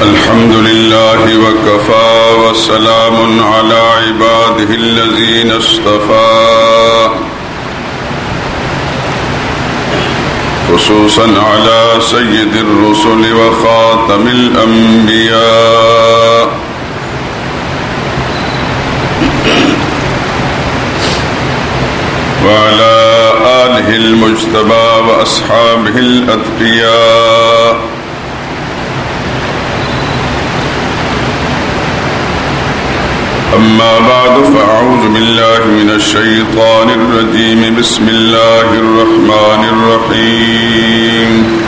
الحمد لله وكفى وسلام على عباده الذين اصطفى خصوصا على سيد الرسل وخاتم الأنبياء وعلى آله المجتبى وأصحابه الأتقياء أما بعد فأعوذ بالله من الشيطان الرجيم بسم الله الرحمن الرحيم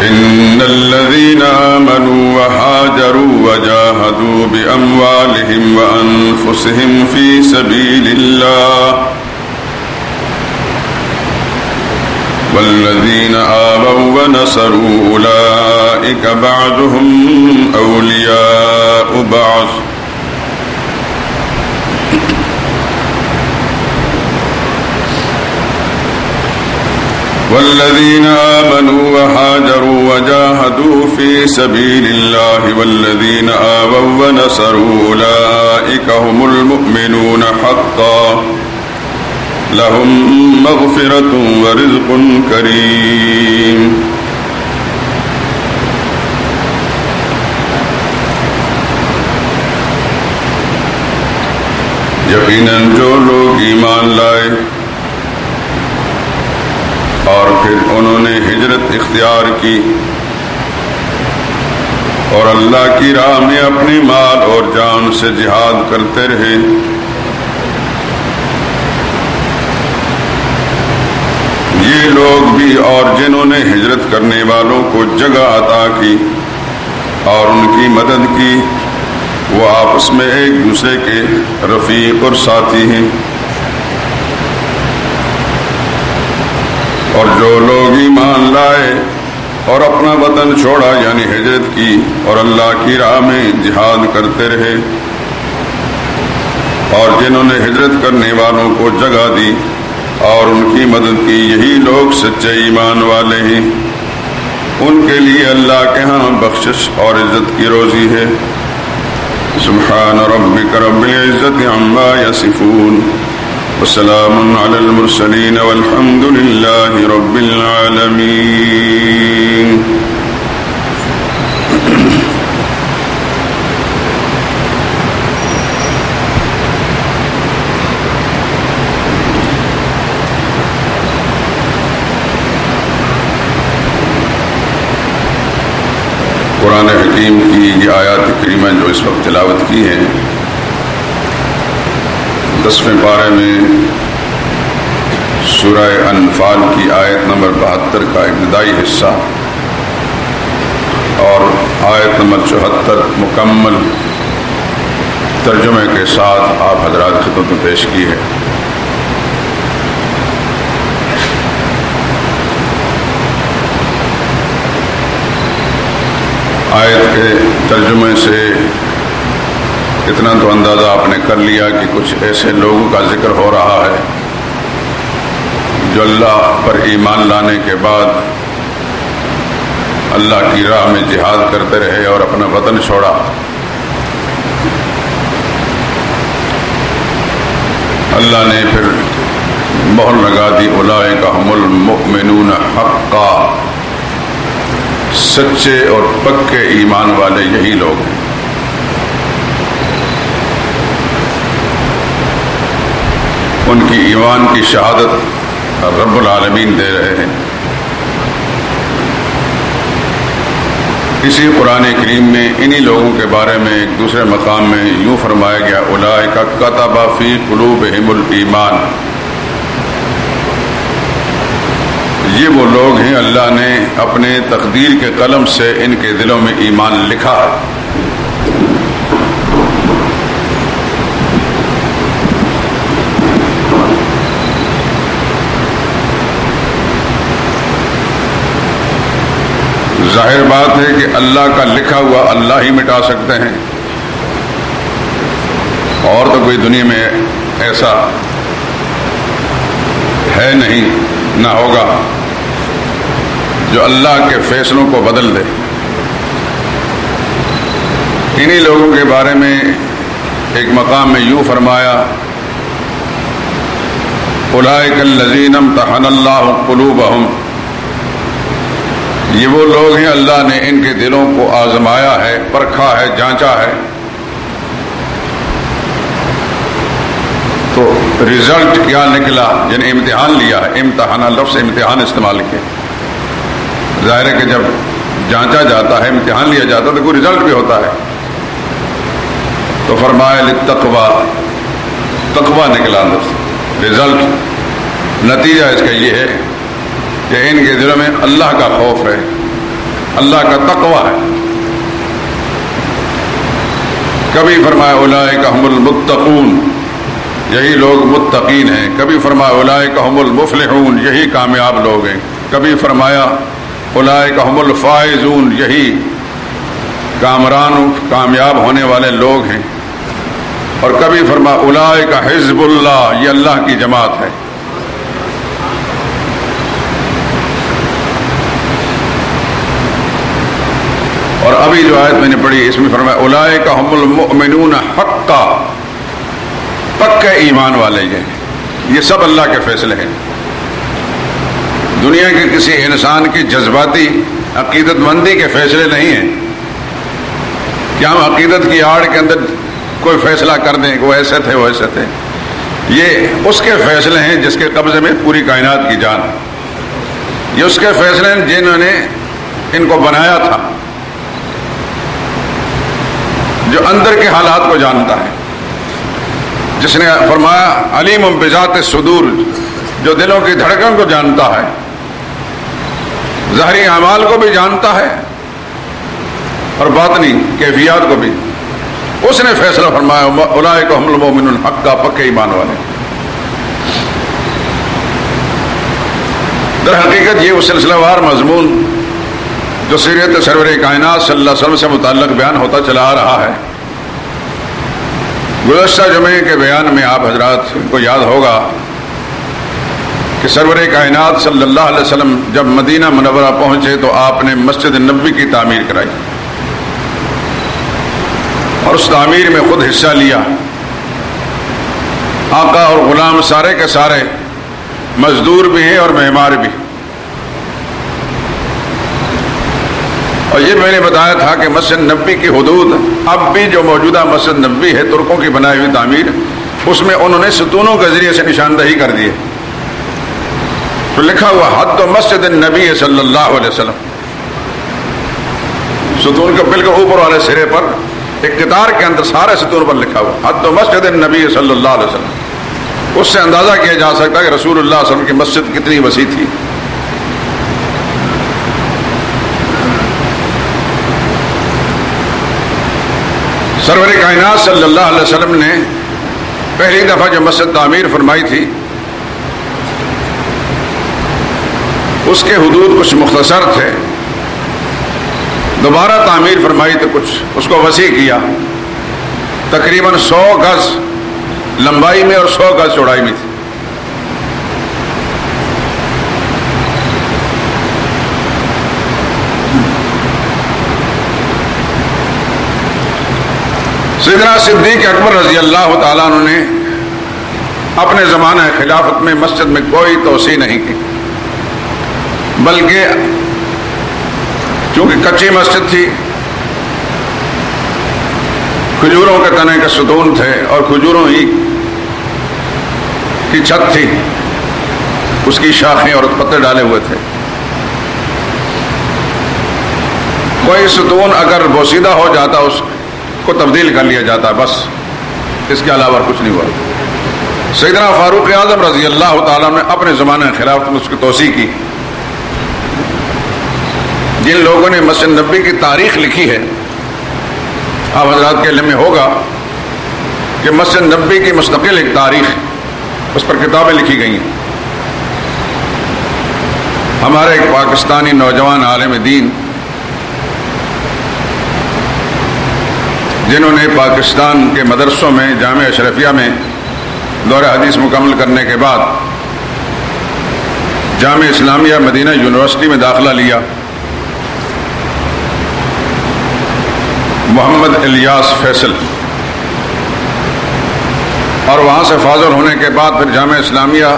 إن الذين آمنوا وهاجروا وجاهدوا بأموالهم وأنفسهم في سبيل الله والذين آووا ونصروا أولئك بعضهم أولياء بعض والذين آمنوا وهاجروا وجاهدوا في سبيل الله والذين آووا ونصروا أولئك هم المؤمنون حقا لهم مغفرة ورزق كريم یقیناً جو لوگ ایمان لائے اور پھر انہوں نے ہجرت اختیار کی اور اللہ کی راہ میں اپنے مال اور جان سے جہاد کرتے رہے یہ لوگ بھی اور جنہوں نے ہجرت کرنے والوں کو جگہ عطا کی اور ان کی مدد کی وہ آپس میں ایک دوسرے کے رفیق اور ساتھی ہیں اور جو لوگ ایمان لائے اور اپنا وطن چھوڑا یعنی ہجرت کی اور اللہ کی راہ میں جہاد کرتے رہے اور جنہوں نے ہجرت کرنے والوں کو جگہ دی اور ان کی مدد کی یہی لوگ سچے ایمان والے ہیں ان کے لیے اللہ کے ہاں بخشش اور عزت کی روزی ہے سبحان ربک رب العزت عما یصفون وسلام علی المرسلین والحمد للہ رب العالمین قرآن حکیم کی یہ آیات کریمہ جو اس وقت تلاوت کی ہے 10ویں پارے میں سورہ انفال کی آیت نمبر 72 کا ابتدائی حصہ اور آیت نمبر 74 مکمل ترجمے کے ساتھ آپ حضرات خدمت میں پیش کی ہے آیت کے ترجمے سے اتنا تو اندازہ آپ نے کر لیا کہ کچھ ایسے لوگوں کا ذکر ہو رہا ہے جو اللہ پر ایمان لانے کے بعد اللہ کی راہ میں جہاد کرتے رہے اور اپنا وطن چھوڑا اللہ نے پھر مہر لگا دی اولئک هم المؤمنون حقا سچے اور پکے ایمان والے یہی لوگ ہیں ان کی ایمان کی شہادت رب العالمین دے رہے ہیں اسی قرآن کریم میں انہی لوگوں کے بارے میں ایک دوسرے مقام میں یوں فرمایا گیا اولئک کتب فی قلوبہم الایمان یہ وہ لوگ ہیں اللہ نے اپنے تقدیر کے قلم سے ان کے دلوں میں ایمان لکھا ہے ظاہر بات ہے کہ اللہ کا لکھا ہوا اللہ ہی مٹا سکتے ہیں اور تو کوئی دنیا میں ایسا ہے نہیں نہ ہوگا جو اللہ کے فیصلوں کو بدل دے۔ انہی لوگوں کے بارے میں ایک مقام میں یوں فرمایا، اولئک الذین امتحن اللہ قلوبہم، یہ وہ لوگ ہیں اللہ نے ان کے دلوں کو آزمایا ہے، پرکھا ہے، جانچا ہے۔ تو رزلٹ کیا نکلا؟ جنہیں امتحان لیا ہے، امتحان لفظ امتحان استعمال کیا۔ ظاہر ہے کہ جب جانچا جاتا ہے، امتحان لیا جاتا ہے تو کوئی رزلٹ بھی ہوتا ہے۔ تو فرمایا للتقویٰ، تقویٰ نکلا لفظ، رزلٹ نتیجہ اس کا یہ ہے کہ ان کے دلوں میں اللہ کا خوف ہے، اللہ کا تقویٰ ہے۔ کبھی فرمایا اولئک ھم المتقون، یہی لوگ متقین ہیں۔ کبھی فرمایا اولئک ھم المفلحون، یہی کامیاب لوگ ہیں۔ کبھی فرمایا اولئک ھم الفائزون، یہی کامیاب ہونے والے لوگ ہیں۔ اور کبھی فرمایا اولئک حزب اللہ، یہ اللہ کی جماعت ہے۔ اور ابھی جو آیت میں نے پڑھی اس میں فرمایا اولئک ھم المؤمنون حقا، پکے ایمان والے یہ سب اللہ کے فیصلے ہیں۔ دنیا کے کسی انسان کی جذباتی عقیدت مندی کے فیصلے نہیں ہیں کہ ہم عقیدت کی آڑ کے اندر کوئی فیصلہ کر دیں کہ وہ ایسے تھے وہ ایسے تھے۔ یہ اس کے فیصلے ہیں جس کے قبضے میں پوری کائنات کی جان ہے۔ یہ اس کے فیصلے ہیں جنہوں نے ان کو بنایا تھا، جو اندر کے حالات کو جانتا ہے، جس نے فرمایا علیم بذات الصدور، جو دلوں کی دھڑکن کو جانتا ہے، ظاہری اعمال کو بھی جانتا ہے اور باطنی کیفیات کو بھی۔ اس نے فیصلہ فرمایا اولئک ھم المؤمنون حقا، پکے ایمان والے۔ در حقیقت یہ وہ سلسلہ وار مضمون جو سیرت سرور کائنات صلی اللہ علیہ وسلم سے متعلق بیان ہوتا چلا آ رہا ہے۔ گزشتہ جمعے کے بیان میں آپ حضرات کو یاد ہوگا کہ سرور کائنات صلی اللہ علیہ وسلم جب مدینہ منورہ پہنچے تو آپ نے مسجد نبوی کی تعمیر کرائی اور اس تعمیر میں خود حصہ لیا۔ آقا اور غلام سارے کے سارے مزدور بھی ہیں اور معمار بھی۔ اور یہ میں نے بتایا تھا کہ مسجد نبوی کی حدود اب بھی جو موجودہ مسجد نبوی ہے ترکوں کی بنائی ہوئی تعمیر، اس میں انہوں نے ستونوں کے ذریعے سے نشاندہی کر دی ہے۔ تو لکھا ہوا حد مسجد النبی صلی اللہ علیہ وسلم، ستون کے بالکل اوپر والے سرے پر ایک قطار کے اندر سارے ستون پر لکھا ہوا حد مسجد النبی صلی اللہ علیہ وسلم۔ اس سے اندازہ کیا جا سکتا ہے کہ رسول اللہ صلی اللہ علیہ وسلم کی مسجد کتنی وسیع تھی۔ سرور کائنات صلی اللہ علیہ وسلم نے پہلی دفعہ جو مسجد تعمیر فرمائی تھی اس کے حدود کچھ مختصر تھے، دوبارہ تعمیر فرمائی تو کچھ اس کو وسیع کیا، تقریباً 100 گز لمبائی میں اور 100 گز چوڑائی میں تھی۔ سیدنا صدیق اکبر رضی اللہ تعالیٰ عنہ نے اپنے زمانہ خلافت میں مسجد میں کوئی توسیع نہیں کی، بلکہ چونکہ کچی مسجد تھی، کھجوروں کے تنے کے ستون تھے اور کھجوروں ہی کی چھت تھی، اس کی شاخیں اور پتے ڈالے ہوئے تھے۔ کوئی ستون اگر بوسیدہ ہو جاتا اس کو تبدیل کر لیا جاتا، بس اس کے علاوہ کچھ نہیں ہوا۔ سیدنا فاروق اعظم رضی اللہ تعالیٰ نے اپنے زمانے خلافت میں اس کی توسیع کی۔ جن لوگوں نے مسجد نبوی کی تاریخ لکھی ہے، آپ حضرات کے علم میں ہوگا کہ مسجد نبوی کی مستقل ایک تاریخ، اس پر کتابیں لکھی گئی ہیں۔ ہمارے ایک پاکستانی نوجوان عالم دین جنہوں نے پاکستان کے مدرسوں میں جامعہ اشرفیہ میں دورہ حدیث مکمل کرنے کے بعد جامعہ اسلامیہ مدینہ یونیورسٹی میں داخلہ لیا. محمد الیاس فیصل. اور وہاں سے فاضل ہونے کے بعد پھر جامعہ اسلامیہ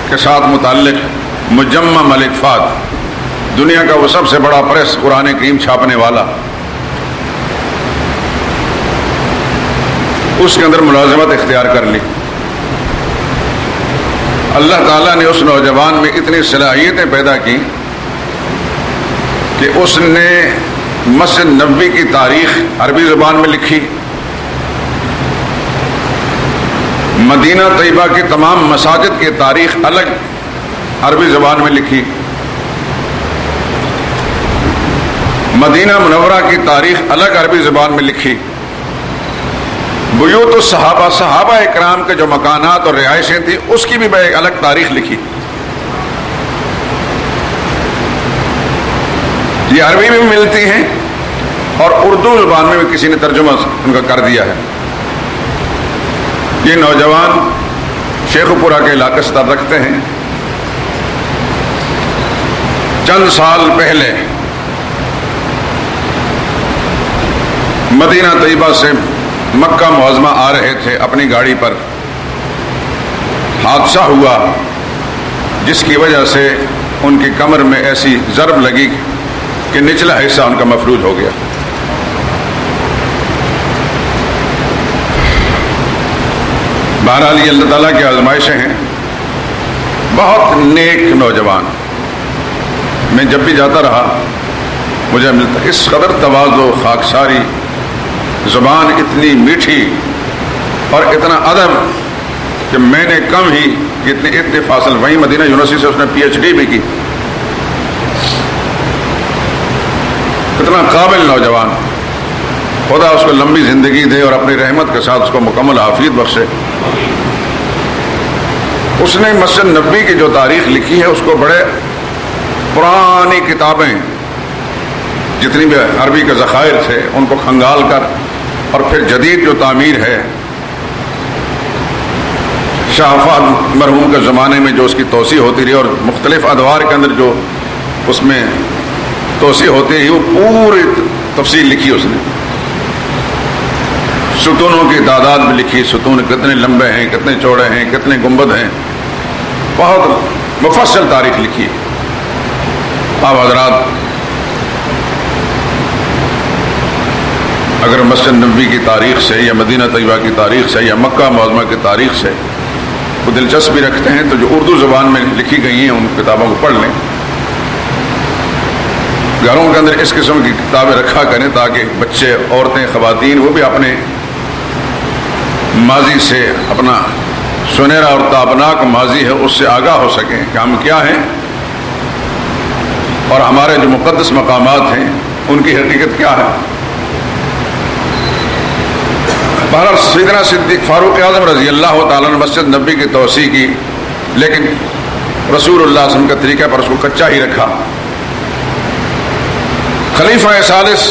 کے ساتھ متعلق مجمع ملک فہد، دنیا کا وہ سب سے بڑا پریس قرآن کریم چھاپنے والا، اس کے اندر ملازمت اختیار کر لی. اللہ تعالیٰ نے اس نوجوان میں اتنی صلاحیتیں پیدا کی کہ اس نے مسجد نبوی کی تاریخ عربی زبان میں لکھی، مدینہ طیبہ کی تمام مساجد کی تاریخ الگ عربی زبان میں لکھی، مدینہ منورہ کی تاریخ الگ عربی زبان میں لکھی، بیوت الصحابہ، صحابہ اکرام کے جو مکانات اور رہائشیں تھیں اس کی بھی ایک الگ تاریخ لکھی. یہ عربی میں بھی ملتی ہیں اور اردو زبان میں بھی کسی نے ترجمہ ان کا کر دیا ہے. یہ نوجوان شیخ پورہ کے علاقے سے تعلق رکھتے ہیں. چند سال پہلے مدینہ طیبہ سے مکہ معظمہ آ رہے تھے اپنی گاڑی پر، حادثہ ہوا جس کی وجہ سے ان کی کمر میں ایسی ضرب لگی کہ نچلا حصہ ان کا مفلوج ہو گیا. بہرحال یہ اللہ تعالیٰ کی آزمائشیں ہیں. بہت نیک نوجوان، میں جب بھی جاتا رہا مجھے ملتا اس قدر تواضع، خاکساری، زبان اتنی میٹھی اور اتنا ادب کہ میں نے کم ہی اتنے فاصل. وہیں مدینہ یونیورسٹی سے اس نے PhD بھی کی. اتنا قابل نوجوان، خدا اس کو لمبی زندگی دے اور اپنی رحمت کے ساتھ اس کو مکمل عافیت بخشے. اس نے مسجد نبوی کی جو تاریخ لکھی ہے اس کو بڑے پرانی کتابیں جتنی بھی عربی کے ذخائر تھے ان کو کھنگال کر، اور پھر جدید جو تعمیر ہے شاہ فہد مرحوم کے زمانے میں جو اس کی توسیع ہوتی رہی اور مختلف ادوار کے اندر جو اس میں توسیع ہوتی رہی وہ پوری تفصیل لکھی اس نے. ستونوں کی تعداد بھی لکھی، ستون کتنے لمبے ہیں، کتنے چوڑے ہیں، کتنے گنبد ہیں، بہت مفصل تاریخ لکھی. آپ حضرات اگر مسجد نبوی کی تاریخ سے یا مدینہ طیبہ کی تاریخ سے یا مکہ معظمہ کی تاریخ سے وہ دلچسپی رکھتے ہیں تو جو اردو زبان میں لکھی گئی ہیں ان کتابوں کو پڑھ لیں. گھروں کے اندر اس قسم کی کتابیں رکھا کریں تاکہ بچے، عورتیں، خواتین وہ بھی اپنے ماضی سے، اپنا سنہرا اور تابناک ماضی ہے اس سے آگاہ ہو سکیں کہ ہم کیا ہیں اور ہمارے جو مقدس مقامات ہیں ان کی حقیقت کیا ہے. بہرحال سیدنا صدیق فاروق اعظم رضی اللہ تعالیٰ نے مسجد نبوی کی توسیع کی، لیکن رسول اللہ صلی اللہ علیہ وسلم کے طریقے پر اس کو کچا ہی رکھا. خلیفہ ثالث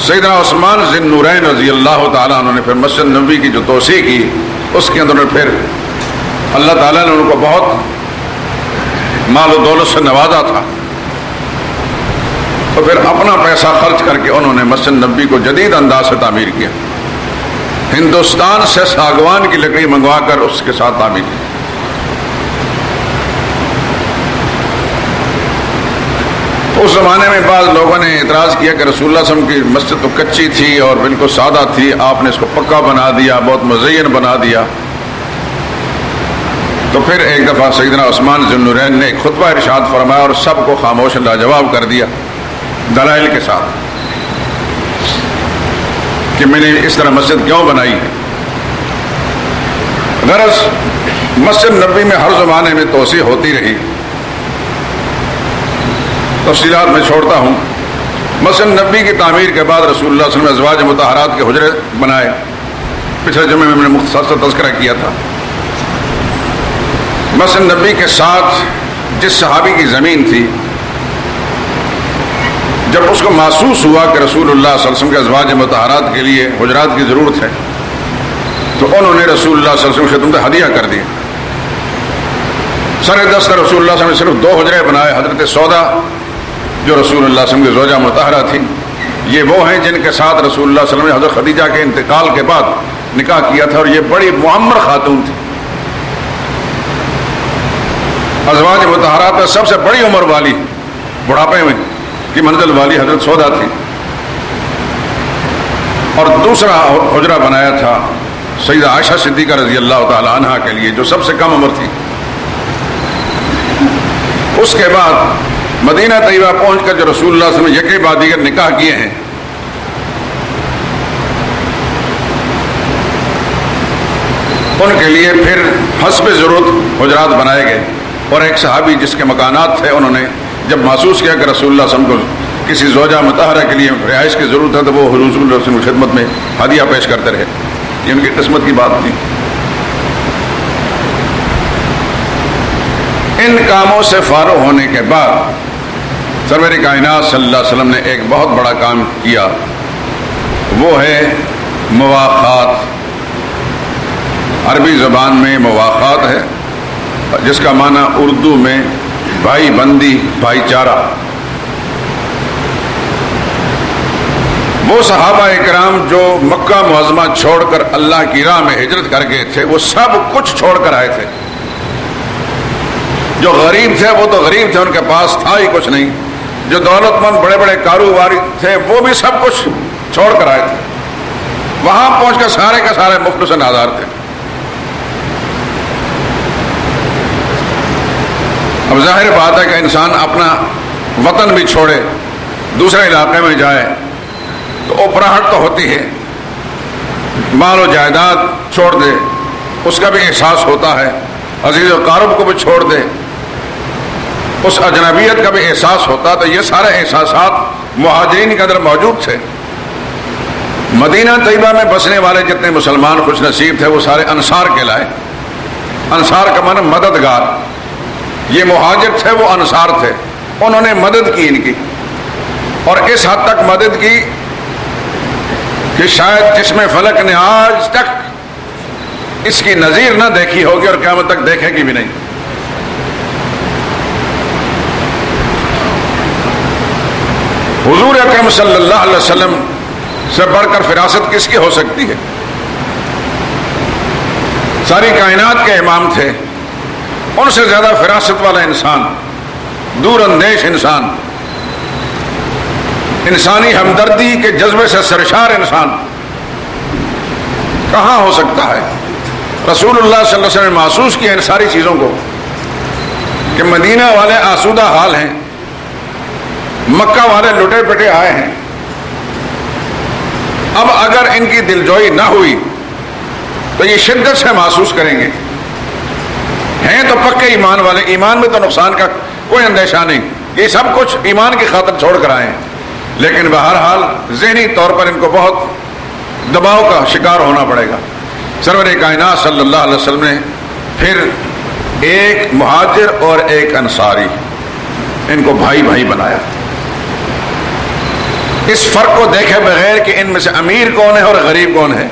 سیدنا عثمان ذی النورین رضی اللہ تعالیٰ عنہ نے پھر مسجد نبوی کی جو توسیع کی اس کے اندر پھر اللہ تعالیٰ نے ان کو بہت مال و دولت سے نوازا تھا، تو پھر اپنا پیسہ خرچ کر کے انہوں نے مسجد نبوی کو جدید انداز سے تعمیر کیا. ہندوستان سے ساگوان کی لکڑی منگوا کر اس کے ساتھ تعمیر کی. اس زمانے میں بعض لوگوں نے اعتراض کیا کہ رسول اللہ صلی اللہ علیہ وسلم کی مسجد تو کچی تھی اور بالکل سادہ تھی، آپ نے اس کو پکا بنا دیا، بہت مزین بنا دیا. تو پھر ایک دفعہ سیدنا عثمان ذی النورین نے ایک خطبہ ارشاد فرمایا اور سب کو خاموش لاجواب کر دیا دلائل کے ساتھ کہ میں نے اس طرح مسجد کیوں بنائی ہے. غرض مسجد نبوی میں ہر زمانے میں توسیع ہوتی رہی. تفصیلات میں چھوڑتا ہوں. مسجد نبوی کی تعمیر کے بعد رسول اللہ صلی اللہ علیہ وسلم نے ازواج مطہرات کے حجرے بنائے. پچھلے جمعے میں نے مختصر سا تذکرہ کیا تھا. مسجد نبوی کے ساتھ جس صحابی کی زمین تھی، جب اس کو محسوس ہوا کہ رسول اللہ صلی اللہ علیہ وسلم کے ازواج مطہرات کے لیے حجرات کی ضرورت ہے تو انہوں نے رسول اللہ صلی اللہ علیہ وسلم کی خدمت ہدیہ کر دی. سر دست رسول اللہ صلی اللہ علیہ وسلم نے صرف 2 حجرے بنائے. حضرت سودا جو رسول اللہ صلی اللہ علیہ وسلم کی زوجہ مطہرہ تھی، یہ وہ ہیں جن کے ساتھ رسول اللہ صلی اللہ علیہ وسلم نے حضرت خدیجہ کے انتقال کے بعد نکاح کیا تھا، اور یہ بڑی معمر خاتون تھی. ازواج مطہرات میں سب سے بڑی عمر والی، بڑھاپے میں کی منزل والی حضرت سودا تھی. اور دوسرا حجرہ بنایا تھا سیدہ عائشہ صدیقہ رضی اللہ تعالی عنہ کے لیے، جو سب سے کم عمر تھی. اس کے بعد مدینہ طیبہ پہنچ کر جو رسول اللہ صلی اللہ علیہ وسلم نے یکے بعد دیگر نکاح کیے ہیں، ان کے لیے پھر حسب ضرورت حجرات بنائے گئے. اور ایک صحابی جس کے مکانات تھے، انہوں نے جب محسوس کیا کہ رسول اللہ صلی اللہ علیہ وسلم کو کسی زوجہ مطہرہ کے لیے رہائش کی ضرورت ہے، تو وہ رسول اللہ کی خدمت میں ہدیہ پیش کرتے رہے. یہ ان کی قسمت کی بات تھی. ان کاموں سے فارغ ہونے کے بعد سرور کائنات صلی اللہ علیہ وسلم نے ایک بہت بڑا کام کیا، وہ ہے مواخات. عربی زبان میں مواخات ہے، جس کا معنی اردو میں بھائی بندی، بھائی چارہ. وہ صحابہ اکرام جو مکہ معظمہ چھوڑ کر اللہ کی راہ میں ہجرت کر گئے تھے، وہ سب کچھ چھوڑ کر آئے تھے. جو غریب تھے وہ تو غریب تھے، ان کے پاس تھا ہی کچھ نہیں. جو دولت مند بڑے بڑے کاروباری تھے وہ بھی سب کچھ چھوڑ کر آئے تھے. وہاں پہنچ کر سارے کے سارے مفلس نادار تھے. اب ظاہر بات ہے کہ انسان اپنا وطن بھی چھوڑے، دوسرے علاقے میں جائے تو اوپراہٹ تو ہوتی ہے. مال و جائیداد چھوڑ دے، اس کا بھی احساس ہوتا ہے. عزیز و قارب کو بھی چھوڑ دے، اس اجنبیت کا بھی احساس ہوتا. تو یہ سارے احساسات مہاجرین کے اندر موجود تھے. مدینہ طیبہ میں بسنے والے جتنے مسلمان خوش نصیب تھے وہ سارے انصار کہلائے. انصار کا معنی مددگار. یہ مہاجر تھے، وہ انصار تھے. انہوں نے مدد کی ان کی، اور اس حد تک مدد کی کہ شاید جسم فلک نے آج تک اس کی نظیر نہ دیکھی ہوگی اور قیامت تک دیکھے گی بھی نہیں. حضور اکرم صلی اللہ علیہ وسلم سے بڑھ کر فراست کس کی ہو سکتی ہے؟ ساری کائنات کے امام تھے. ان سے زیادہ فراست والا انسان، دور اندیش انسان، انسانی ہمدردی کے جذبے سے سرشار انسان کہاں ہو سکتا ہے؟ رسول اللہ صلی اللہ علیہ وسلم نے محسوس کیا ان ساری چیزوں کو کہ مدینہ والے آسودہ حال ہیں، مکہ والے لٹے پٹے آئے ہیں. اب اگر ان کی دلجوئی نہ ہوئی تو یہ شدت سے محسوس کریں گے. ہیں تو پکے ایمان والے، ایمان میں تو نقصان کا کوئی اندیشہ نہیں، یہ سب کچھ ایمان کی خاطر چھوڑ کر آئے ہیں. لیکن بہرحال ذہنی طور پر ان کو بہت دباؤ کا شکار ہونا پڑے گا. سرور کائنات صلی اللہ علیہ وسلم نے پھر ایک مہاجر اور ایک انصاری، ان کو بھائی بھائی بنایا. اس فرق کو دیکھے بغیر کہ ان میں سے امیر کون ہے اور غریب کون ہے.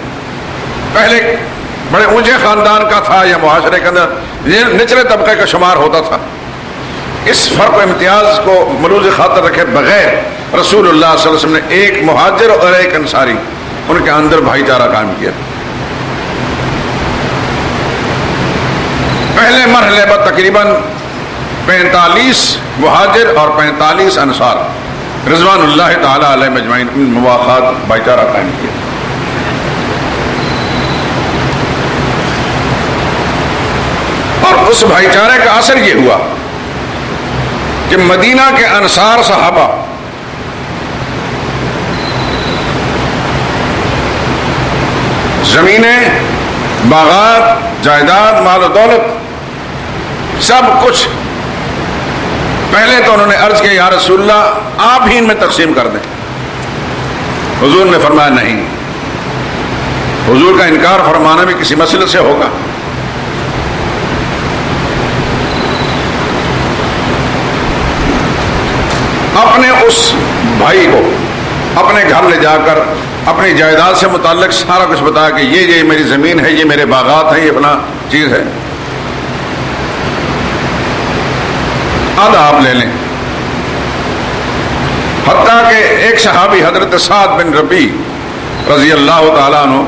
پہلے بڑے اونچے خاندان کا تھا یا معاشرے کے اندر نچلے طبقے کا شمار ہوتا تھا. اس فرق و امتیاز کو ملوز خاطر رکھے بغیر رسول اللہ صلی اللہ علیہ وسلم نے ایک مہاجر اور ایک انصاری، ان کے اندر بھائی چارہ قائم کیا. پہلے مرحلے پر تقریباً 45 مہاجر اور 45 انصار رضوان اللہ تعالی علیہ مجمعین مواخات بھائی چارہ قائم کیا. اور اس بھائی چارے کا اثر یہ ہوا کہ مدینہ کے انصار صحابہ زمینیں، باغات، جائیداد، مال و دولت سب کچھ پہلے تو انہوں نے عرض کیا یا رسول اللہ آپ ہی ان میں تقسیم کر دیں. حضور نے فرمایا نہیں. حضور کا انکار فرمانا بھی کسی مسئلے سے ہوگا. اپنے اس بھائی کو اپنے گھر لے جا کر اپنی جائیداد سے متعلق سارا کچھ بتایا کہ یہ میری زمین ہے، یہ میرے باغات ہیں، یہ فلاں چیز ہے. آدھا آپ لے لیں. حتیٰ کہ ایک صحابی حضرت سعد بن ربیع رضی اللہ تعالیٰ عنہ،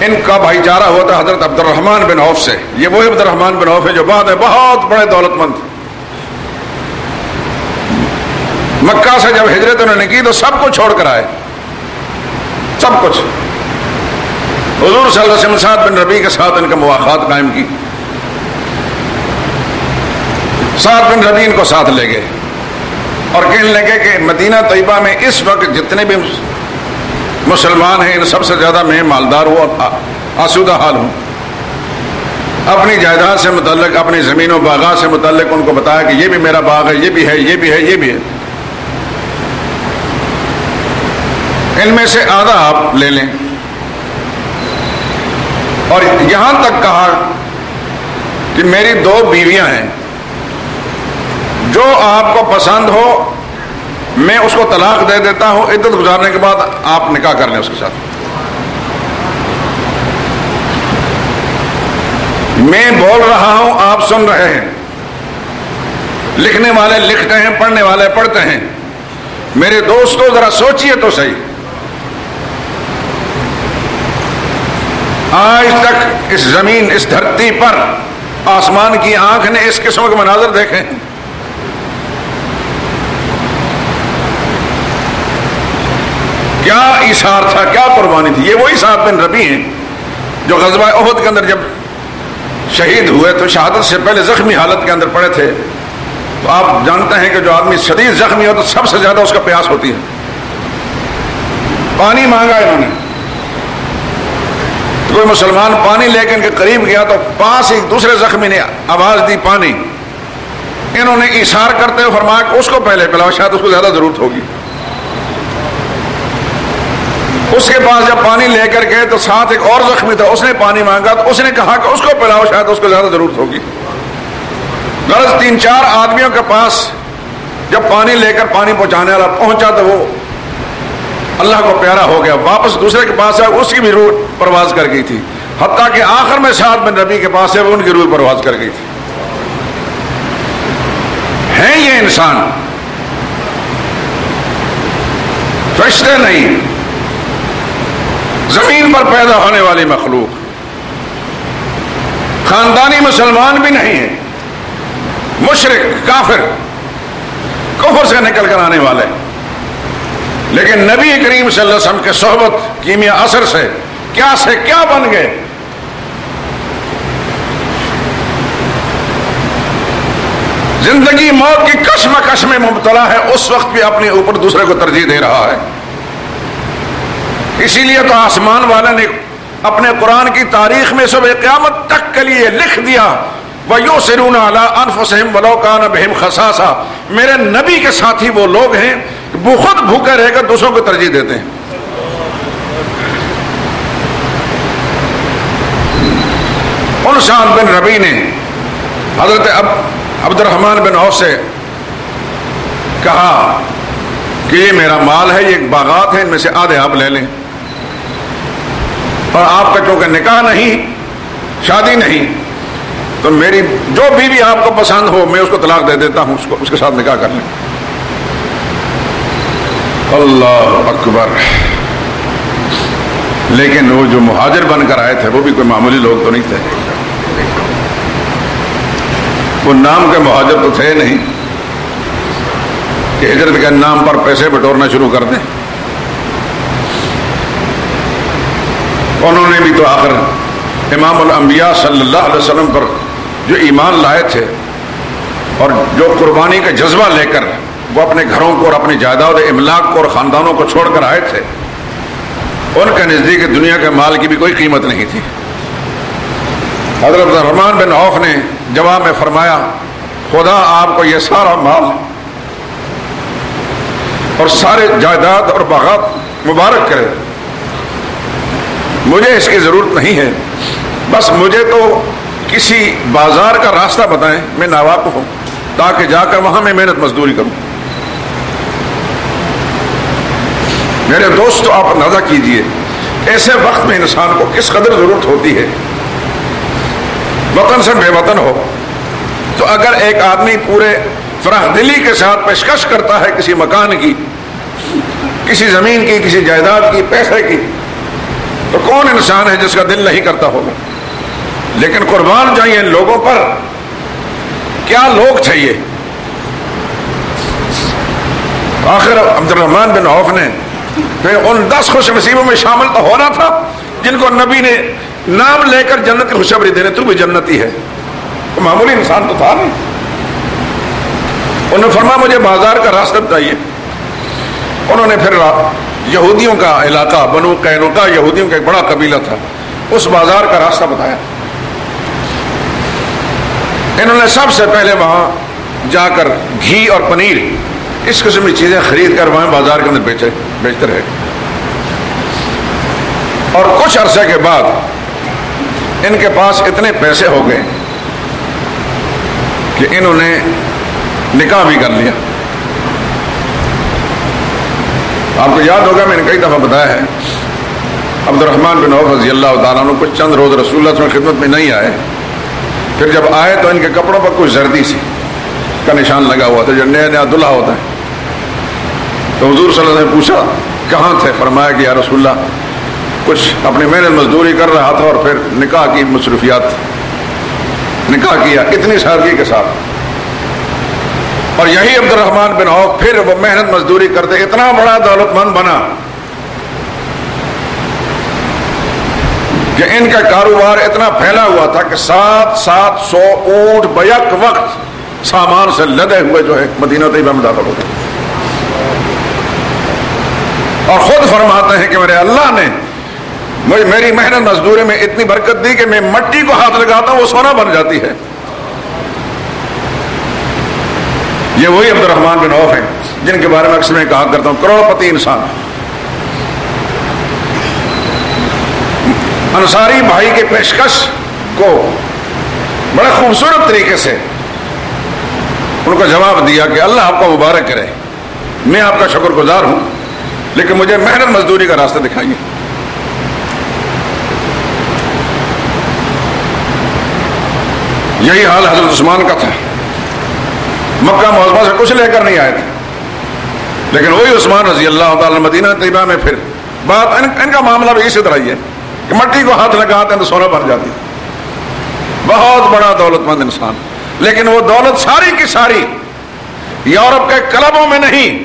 ان کا بھائی چارہ ہوا تھا حضرت عبد الرحمن بن عوف سے. یہ وہی عبد الرحمن بن عوف ہے جو بعد میں بہت بڑے دولت مند تھے. مکہ سے جب ہجرت انہوں نے کی تو سب کچھ چھوڑ کر آئے، سب کچھ. حضور صلی اللہ علیہ وسلم سعد بن ربیع کے ساتھ ان کا مواخات قائم کی. سعد بن ربیع ان کو ساتھ لے گئے اور کہنے لگے کہ مدینہ طیبہ میں اس وقت جتنے بھی مسلمان ہیں ان سب سے زیادہ میں مالدار ہوں اور آسودہ حال ہوں. اپنی جائیداد سے متعلق، اپنی زمین و باغات سے متعلق ان کو بتایا کہ یہ بھی میرا باغ ہے، یہ بھی ہے، یہ بھی ہے، یہ بھی ہے. ان میں سے آدھا آپ لے لیں. اور یہاں تک کہا کہ میری 2 بیویاں ہیں، جو آپ کو پسند ہو میں اس کو طلاق دے دیتا ہوں، عدت گزارنے کے بعد آپ نکاح کر لیں اس کے ساتھ. میں بول رہا ہوں، آپ سن رہے ہیں، لکھنے والے لکھتے ہیں، پڑھنے والے پڑھتے ہیں. میرے دوستو ذرا سوچئے تو صحیح. آج تک اس زمین، اس دھرتی پر آسمان کی آنکھ نے اس قسم کے مناظر دیکھے ہیں. کیا ایثار تھا، کیا قربانی تھی. یہ وہی سعد بن ربیع ہیں جو غزوہ احد کے اندر جب شہید ہوئے تو شہادت سے پہلے زخمی حالت کے اندر پڑے تھے. تو آپ جانتے ہیں کہ جو آدمی شدید زخمی ہو تو سب سے زیادہ اس کا پیاس ہوتی ہے. پانی مانگا انہوں نے، تو کوئی مسلمان پانی لے کے ان کے قریب گیا تو پاس ایک دوسرے زخمی نے آواز دی پانی. انہوں نے ایثار کرتے ہوئے فرمایا کہ اس کو پہلے پلاؤ، شاید اس کو زیادہ ضرورت ہوگی. اس کے پاس جب پانی لے کر گئے تو ساتھ ایک اور زخمی تھا، اس نے پانی مانگا تو اس نے کہا کہ اس کو پلاؤ، شاید اس کو زیادہ ضرورت ہوگی. غرض 3-4 آدمیوں کے پاس جب پانی لے کر پانی پہنچانے والا پہنچا تو وہ اللہ کو پیارا ہو گیا. واپس دوسرے کے پاس آیا، اس کی بھی روح پرواز کر گئی تھی. حتیٰ کہ آخر میں سعد بن ربیع کے پاس ہے، وہ ان کی روح پرواز کر گئی تھی. ہیں یہ انسان، فرشتے نہیں، زمین پر پیدا ہونے والی مخلوق. خاندانی مسلمان بھی نہیں ہے، مشرک، کافر، کفر سے نکل کر آنے والے. لیکن نبی کریم صلی اللہ علیہ وسلم کے صحبت کیمیا اثر سے کیا بن گئے. زندگی موت کی کشمکش میں مبتلا ہے، اس وقت بھی اپنے اوپر دوسرے کو ترجیح دے رہا ہے. اسی لیے تو آسمان والے نے اپنے قرآن کی تاریخ میں صبح قیامت تک کے لیے لکھ دیا وَيُؤْثِرُونَ عَلَىٰ أَنفُسِهِمْ وَلَوْ كَانَ بِهِمْ خَصَاصَةٌ. میرے نبی کے ساتھی وہ لوگ ہیں وہ خود بھوکے رہ کر دوسروں کو ترجیح دیتے ہیں. ان سعد بن ربیع نے حضرت عبد الرحمن بن عوف سے کہا کہ یہ میرا مال ہے، یہ باغات ہیں، ان میں سے آدھے آپ لے لیں. اور آپ کا چونکہ نکاح نہیں، شادی نہیں، تو میری جو بیوی آپ کو پسند ہو میں اس کو طلاق دے دیتا ہوں، اس کے ساتھ نکاح کر لیں. اللہ اکبر. لیکن وہ جو مہاجر بن کر آئے تھے وہ بھی کوئی معمولی لوگ تو نہیں تھے. وہ نام کے مہاجر تو تھے نہیں کہ ہجرت کے نام پر پیسے بٹورنا شروع کر دیں. انہوں نے بھی تو آخر امام الانبیاء صلی اللہ علیہ وسلم پر جو ایمان لائے تھے اور جو قربانی کا جذبہ لے کر وہ اپنے گھروں کو اور اپنی جائیداد املاک کو اور خاندانوں کو چھوڑ کر آئے تھے، ان کے نزدیک دنیا کے مال کی بھی کوئی قیمت نہیں تھی. حضرت الرحمن بن عوف نے جواب میں فرمایا خدا آپ کو یہ سارا مال اور سارے جائیداد اور باغات مبارک کرے، مجھے اس کی ضرورت نہیں ہے، بس مجھے تو کسی بازار کا راستہ بتائیں، میں ناواقف ہوں، تاکہ جا کر وہاں میں محنت مزدوری کروں. میرے دوستو آپ اندازہ کیجئے ایسے وقت میں انسان کو کس قدر ضرورت ہوتی ہے. وطن سے بے وطن ہو تو اگر ایک آدمی پورے فراخ دلی کے ساتھ پیشکش کرتا ہے کسی مکان کی، کسی زمین کی، کسی جائیداد کی، پیسے کی، تو کون انسان ہے جس کا دل نہیں کرتا ہوگا؟ لیکن قربان جائیں ان لوگوں پر، کیا لوگ تھے یہ! آخر عبد الرحمن بن عوف نے پھر ان 10 خوش نصیبوں میں شامل تو ہونا تھا جن کو نبی نے نام لے کر جنت کی خوشخبری دینے، تو بھی جنتی ہے، تو معمولی انسان تو تھا نہیں۔ انہوں نے فرمایا مجھے بازار کا راستہ بتائیے۔ انہوں نے پھر یہودیوں کا علاقہ بنو قینقاع، یہودیوں کا ایک بڑا قبیلہ تھا، اس بازار کا راستہ بتایا۔ انہوں نے سب سے پہلے وہاں جا کر گھی اور پنیر اس قسم کی چیزیں خرید کر وہاں بازار کے اندر بیچتے رہے، اور کچھ عرصے کے بعد ان کے پاس اتنے پیسے ہو گئے کہ انہوں نے نکاح بھی کر لیا۔ آپ کو یاد ہوگا میں نے کئی دفعہ بتایا ہے، عبد الرحمن بن عوف رضی اللہ تعالیٰ عنہ کچھ چند روز رسول اللہ صلی اللہ علیہ وسلم کی خدمت میں نہیں آئے، پھر جب آئے تو ان کے کپڑوں پر کچھ زردی سی کا نشان لگا ہوا تھا، جو نیا نیا دلہا ہوتا ہے۔ تو حضور صلی اللہ علیہ وسلم نے پوچھا کہاں تھے؟ فرمایا کہ یا رسول اللہ کچھ اپنی محنت مزدوری کر رہا تھا اور پھر نکاح کی مصروفیات، نکاح کیا اتنی سادگی کے ساتھ۔ اور یہی عبد الرحمن بن عوف پھر وہ محنت مزدوری کرتے اتنا بڑا دولت مند بنا کہ ان کا کاروبار اتنا پھیلا ہوا تھا کہ 700 اونٹ بیک وقت سامان سے لدے ہوئے جو ہے مدینہ طیبہ میں داخل ہوتے، اور خود فرماتے ہیں کہ میرے اللہ نے مجھے میری محنت مزدوری میں اتنی برکت دی کہ میں مٹی کو ہاتھ لگاتا ہوں وہ سونا بن جاتی ہے۔ یہ وہی عبد الرحمن بن عوف ہیں جن کے بارے میں اکثر میں کہا کرتا ہوں کروڑپتی انسان۔ انصاری بھائی کے پیشکش کو بڑے خوبصورت طریقے سے ان کو جواب دیا کہ اللہ آپ کو مبارک کرے، میں آپ کا شکر گزار ہوں، لیکن مجھے محنت مزدوری کا راستہ دکھائیے۔ یہی حال حضرت عثمان کا تھا، مکہ معظمہ سے کچھ لے کر نہیں آئے تھے، لیکن وہی عثمان رضی اللہ تعالی مدینہ طیبہ میں پھر بات ان کا معاملہ بھی اسی طرح ہی ہے کہ مٹی کو ہاتھ لگاتے ہیں تو سونا بن جاتی، بہت بڑا دولت مند انسان، لیکن وہ دولت ساری کی ساری یورپ کے کلبوں میں نہیں،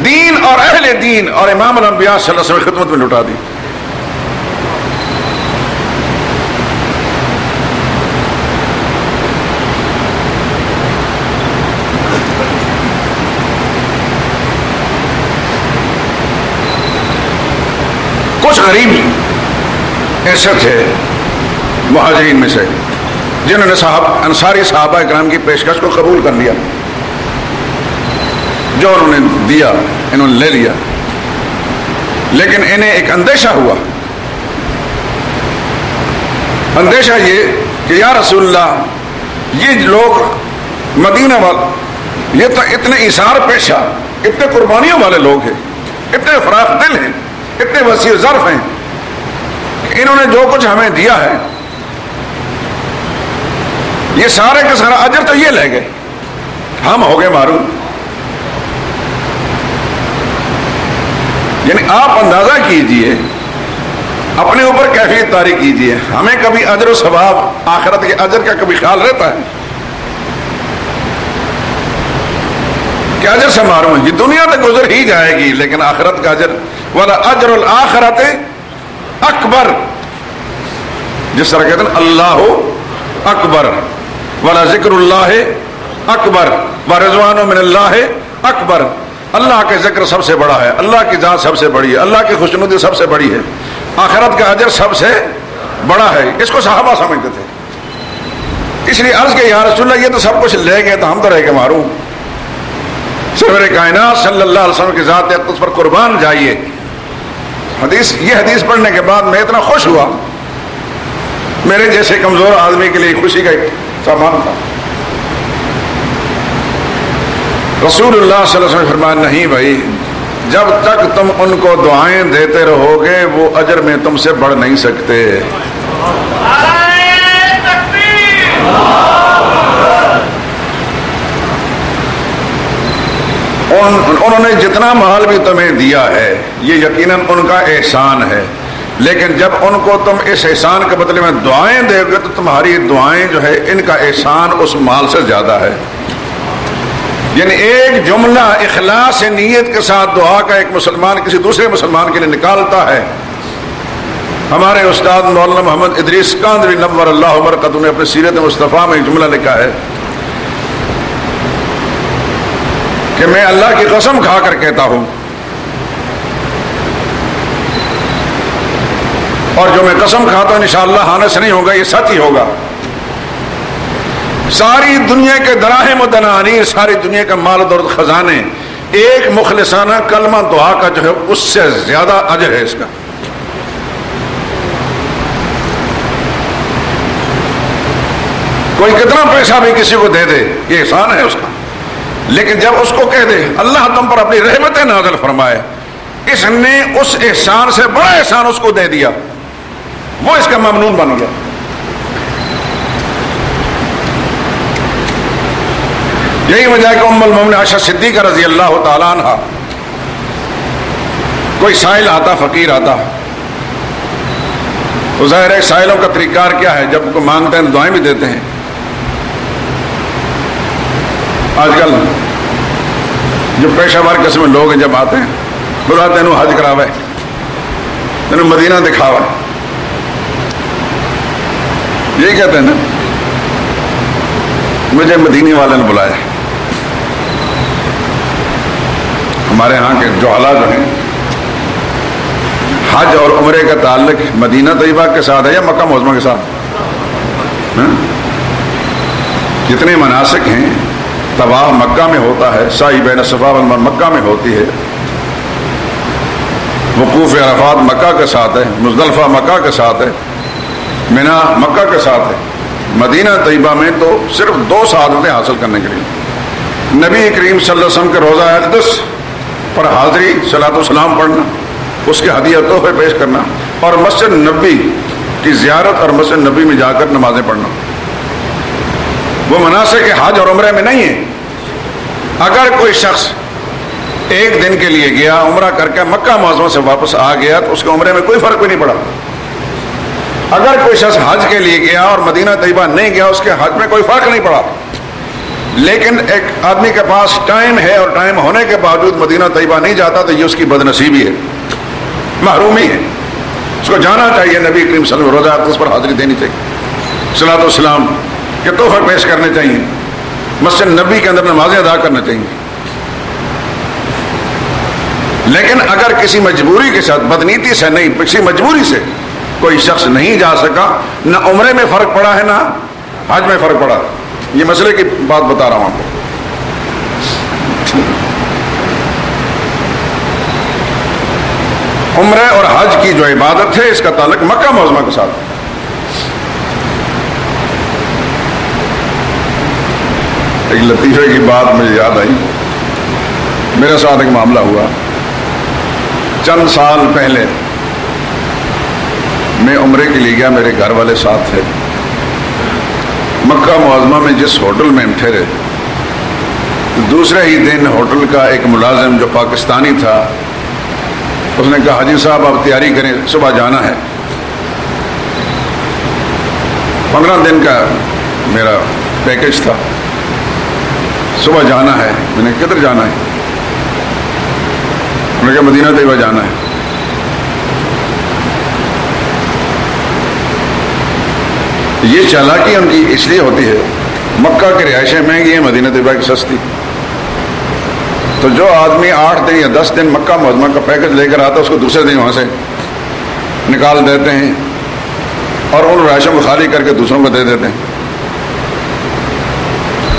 دین اور اہل دین اور امام الانبیاء صلی اللہ علیہ وسلم کی خدمت میں لٹا دی۔ کچھ غریب ایسے تھے مہاجرین میں سے جنہوں نے انصاری صحابہ کرام کی پیشکش کو قبول کر لیا، جو انہوں نے دیا انہوں نے لے لیا، لیکن انہیں ایک اندیشہ ہوا، اندیشہ یہ کہ یا رسول اللہ یہ لوگ مدینہ والے یہ تو اتنے ایثار پیشہ، اتنے قربانیوں والے لوگ ہیں، اتنے فراخ دل ہیں، اتنے وسیع ظرف ہیں، انہوں نے جو کچھ ہمیں دیا ہے یہ سارے کا سارا اجر تو یہ لے گئے، ہم ہو گئے معروم۔ یعنی آپ اندازہ کیجئے، اپنے اوپر کیفیت طاری کیجئے، ہمیں کبھی اجر و ثواب آخرت کے اجر کا کبھی خیال رہتا ہے کہ اجر سے معروم ہے؟ یہ دنیا تو گزر ہی جائے گی، لیکن آخرت کا اجر والا اجر الآخرت اکبر، جس طرح کہتے ہیں اللہ اکبر والا ذکر اللہ اکبر ورضوان من اللہ اکبر، اللہ کے ذکر سب سے بڑا ہے، اللہ کی ذات سب سے بڑی ہے، اللہ کی خوشنودی سب سے بڑی ہے، آخرت کا اجر سب سے بڑا ہے۔ اس کو صحابہ سمجھتے تھے، اس لیے عرض کہ یا رسول اللہ یہ تو سب کچھ لے گئے تو ہم تو رہ کے معروم، سرور کائنات صلی اللہ علیہ وسلم کی ذات اقدس پر قربان جائیے۔ یہ حدیث پڑھنے کے بعد میں اتنا خوش ہوا، میرے جیسے کمزور آدمی کے لیے خوشی کا ایک سامان تھا۔ رسول اللہ صلی اللہ علیہ وسلم فرمایا نہیں بھائی، جب تک تم ان کو دعائیں دیتے رہو گے وہ اجر میں تم سے بڑھ نہیں سکتے۔ انہوں نے جتنا مال بھی تمہیں دیا ہے یہ یقیناً ان کا احسان ہے، لیکن جب ان کو تم اس احسان کے بدلے میں دعائیں دے گے تو تمہاری دعائیں جو ہے ان کا احسان اس مال سے زیادہ ہے۔ یعنی ایک جملہ اخلاص نیت کے ساتھ دعا کا ایک مسلمان کسی دوسرے مسلمان کے لیے نکالتا ہے۔ ہمارے استاد مولانا محمد ادریس کاندری نور اللہ برکاتہ نے اپنے سیرت مصطفیٰ میں ایک جملہ لکھا ہے کہ میں اللہ کی قسم کھا کر کہتا ہوں، اور جو میں قسم کھاتا ہوں انشاءاللہ ہانس نہیں ہوگا، یہ سچ ہی ہوگا، ساری دنیا کے دراہم و دنانیر، ساری دنیا کے مال و دولت خزانے ایک مخلصانہ کلمہ دعا کا جو ہے اس سے زیادہ اجر ہے اس کا۔ کوئی کتنا پیسہ بھی کسی کو دے دے یہ احسان ہے اس کا، لیکن جب اس کو کہہ دے اللہ تم پر اپنی رحمت نازل فرمائے، اس نے اس احسان سے بڑا احسان اس کو دے دیا، وہ اس کا ممنون بن گیا۔ یہی وجہ ہے کہ ام المومنین عائشہ صدیقہ رضی اللہ تعالیٰ عنہ، کوئی سائل آتا، فقیر آتا، تو ظاہر ہے سائلوں کا طریقہ کار کیا ہے، جب کوئی مانگتے ہیں دعائیں بھی دیتے ہیں۔ آج کل جو پیشہ ور قسم میں لوگ ہیں جب آتے ہیں بلا تینوں حج کراوے، تینوں مدینہ دکھاوا، یہی کہتے ہیں نا، مجھے مدینے والے نے بلایا۔ ہمارے ہاں کے جوہلا جو ہیں حج اور عمرے کا تعلق مدینہ طیبہ کے ساتھ ہے یا مکہ معظمہ کے ساتھ؟ جتنے مناسک ہیں، طواف مکہ میں ہوتا ہے، سعی بین الصفا والمروہ مکہ میں ہوتی ہے، وقوف عرفات مکہ کے ساتھ ہے، مزدلفہ مکہ کے ساتھ ہے، مینا مکہ کے ساتھ ہے۔ مدینہ طیبہ میں تو صرف 2 سعادتیں حاصل کرنے کے لیے نبی کریم صلی اللہ علیہ وسلم کے روزہ اقدس پر حاضری، صلاۃ و سلام پڑھنا، اس کے ہدیہ تحفے پیش کرنا، اور مسجد نبی کی زیارت اور مسجد نبی میں جا کر نمازیں پڑھنا۔ وہ مناسک حج اور عمرے میں نہیں ہے۔ اگر کوئی شخص ایک دن کے لیے گیا، عمرہ کر کے مکہ معظمہ سے واپس آ گیا تو اس کے عمرے میں کوئی فرق بھی نہیں پڑا۔ اگر کوئی شخص حج کے لیے گیا اور مدینہ طیبہ نہیں گیا، اس کے حج میں کوئی فرق نہیں پڑا۔ لیکن ایک آدمی کے پاس ٹائم ہے اور ٹائم ہونے کے باوجود مدینہ طیبہ نہیں جاتا تو یہ اس کی بد نصیبی ہے، محرومی ہے۔ اس کو جانا چاہیے، نبی کریم صلی اللہ علیہ وسلم روزہ اقدس پر حاضری دینی چاہیے، صلاۃ والسلام کے تحفے پیش کرنے چاہیے، مسجد نبی کے اندر نمازیں ادا کرنا چاہیے۔ لیکن اگر کسی مجبوری کے ساتھ، بدنیتی سے نہیں، کسی مجبوری سے کوئی شخص نہیں جا سکا، نہ عمرے میں فرق پڑا ہے نہ حج میں فرق پڑا، یہ مسئلے کی بات بتا رہا ہوں آپ کو۔ عمرے اور حج کی جو عبادت ہے اس کا تعلق مکہ معظمہ کے ساتھ۔ ایک لطیفے کی بات مجھے یاد آئی، میرے ساتھ ایک معاملہ ہوا چند سال پہلے۔ میں عمرے کے لیے گیا، میرے گھر والے ساتھ تھے۔ مکہ معظمہ میں جس ہوٹل میں ہم ٹھہرے، دوسرے ہی دن ہوٹل کا ایک ملازم جو پاکستانی تھا، اس نے کہا حاجی صاحب آپ تیاری کریں، صبح جانا ہے۔ 15 دن کا میرا پیکج تھا، صبح جانا ہے۔ میں نے کدھر جانا ہے؟ میں نے کہا مدینہ طیبہ جانا ہے۔ یہ چالاکی ان کی اس لیے ہوتی ہے، مکہ کی رہائشیں مہنگی ہیں، مدینہ طیبہ کی سستی، تو جو آدمی 8 دن یا 10 دن مکہ معظمہ کا پیکج لے کر آتا ہے اس کو دوسرے دن وہاں سے نکال دیتے ہیں اور ان رہائشوں کو خالی کر کے دوسروں کو دے دیتے ہیں۔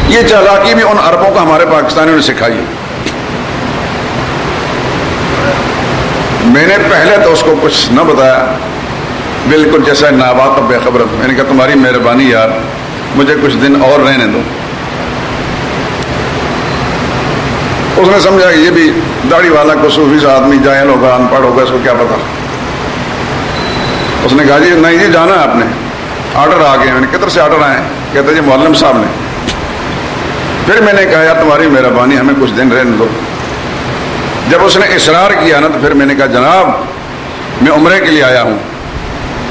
یہ چالاکی بھی ان عربوں کو ہمارے پاکستانیوں نے سکھائی ہے۔ میں نے پہلے تو اس کو کچھ نہ بتایا، بالکل جیسا ناباک اور بے خبر۔ میں نے کہا تمہاری مہربانی یار، مجھے کچھ دن اور رہنے دو۔ اس نے سمجھا کہ یہ بھی داڑھی والا کو صوفی سا آدمی جاہل ہوگا، ان پڑھ ہوگا، اس کو کیا پتا۔ اس نے کہا جی نہیں جی جانا ہے آپ نے، آرڈر آ گئے۔ میں نے کدھر سے آرڈر آئے؟ کہتے جی معلم صاحب نے۔ پھر میں نے کہا یار تمہاری مہربانی، ہمیں کچھ دن رہنے دو۔ جب اس نے اصرار کیا نا تو پھر میں نے کہا جناب میں عمرے کے لیے آیا ہوں،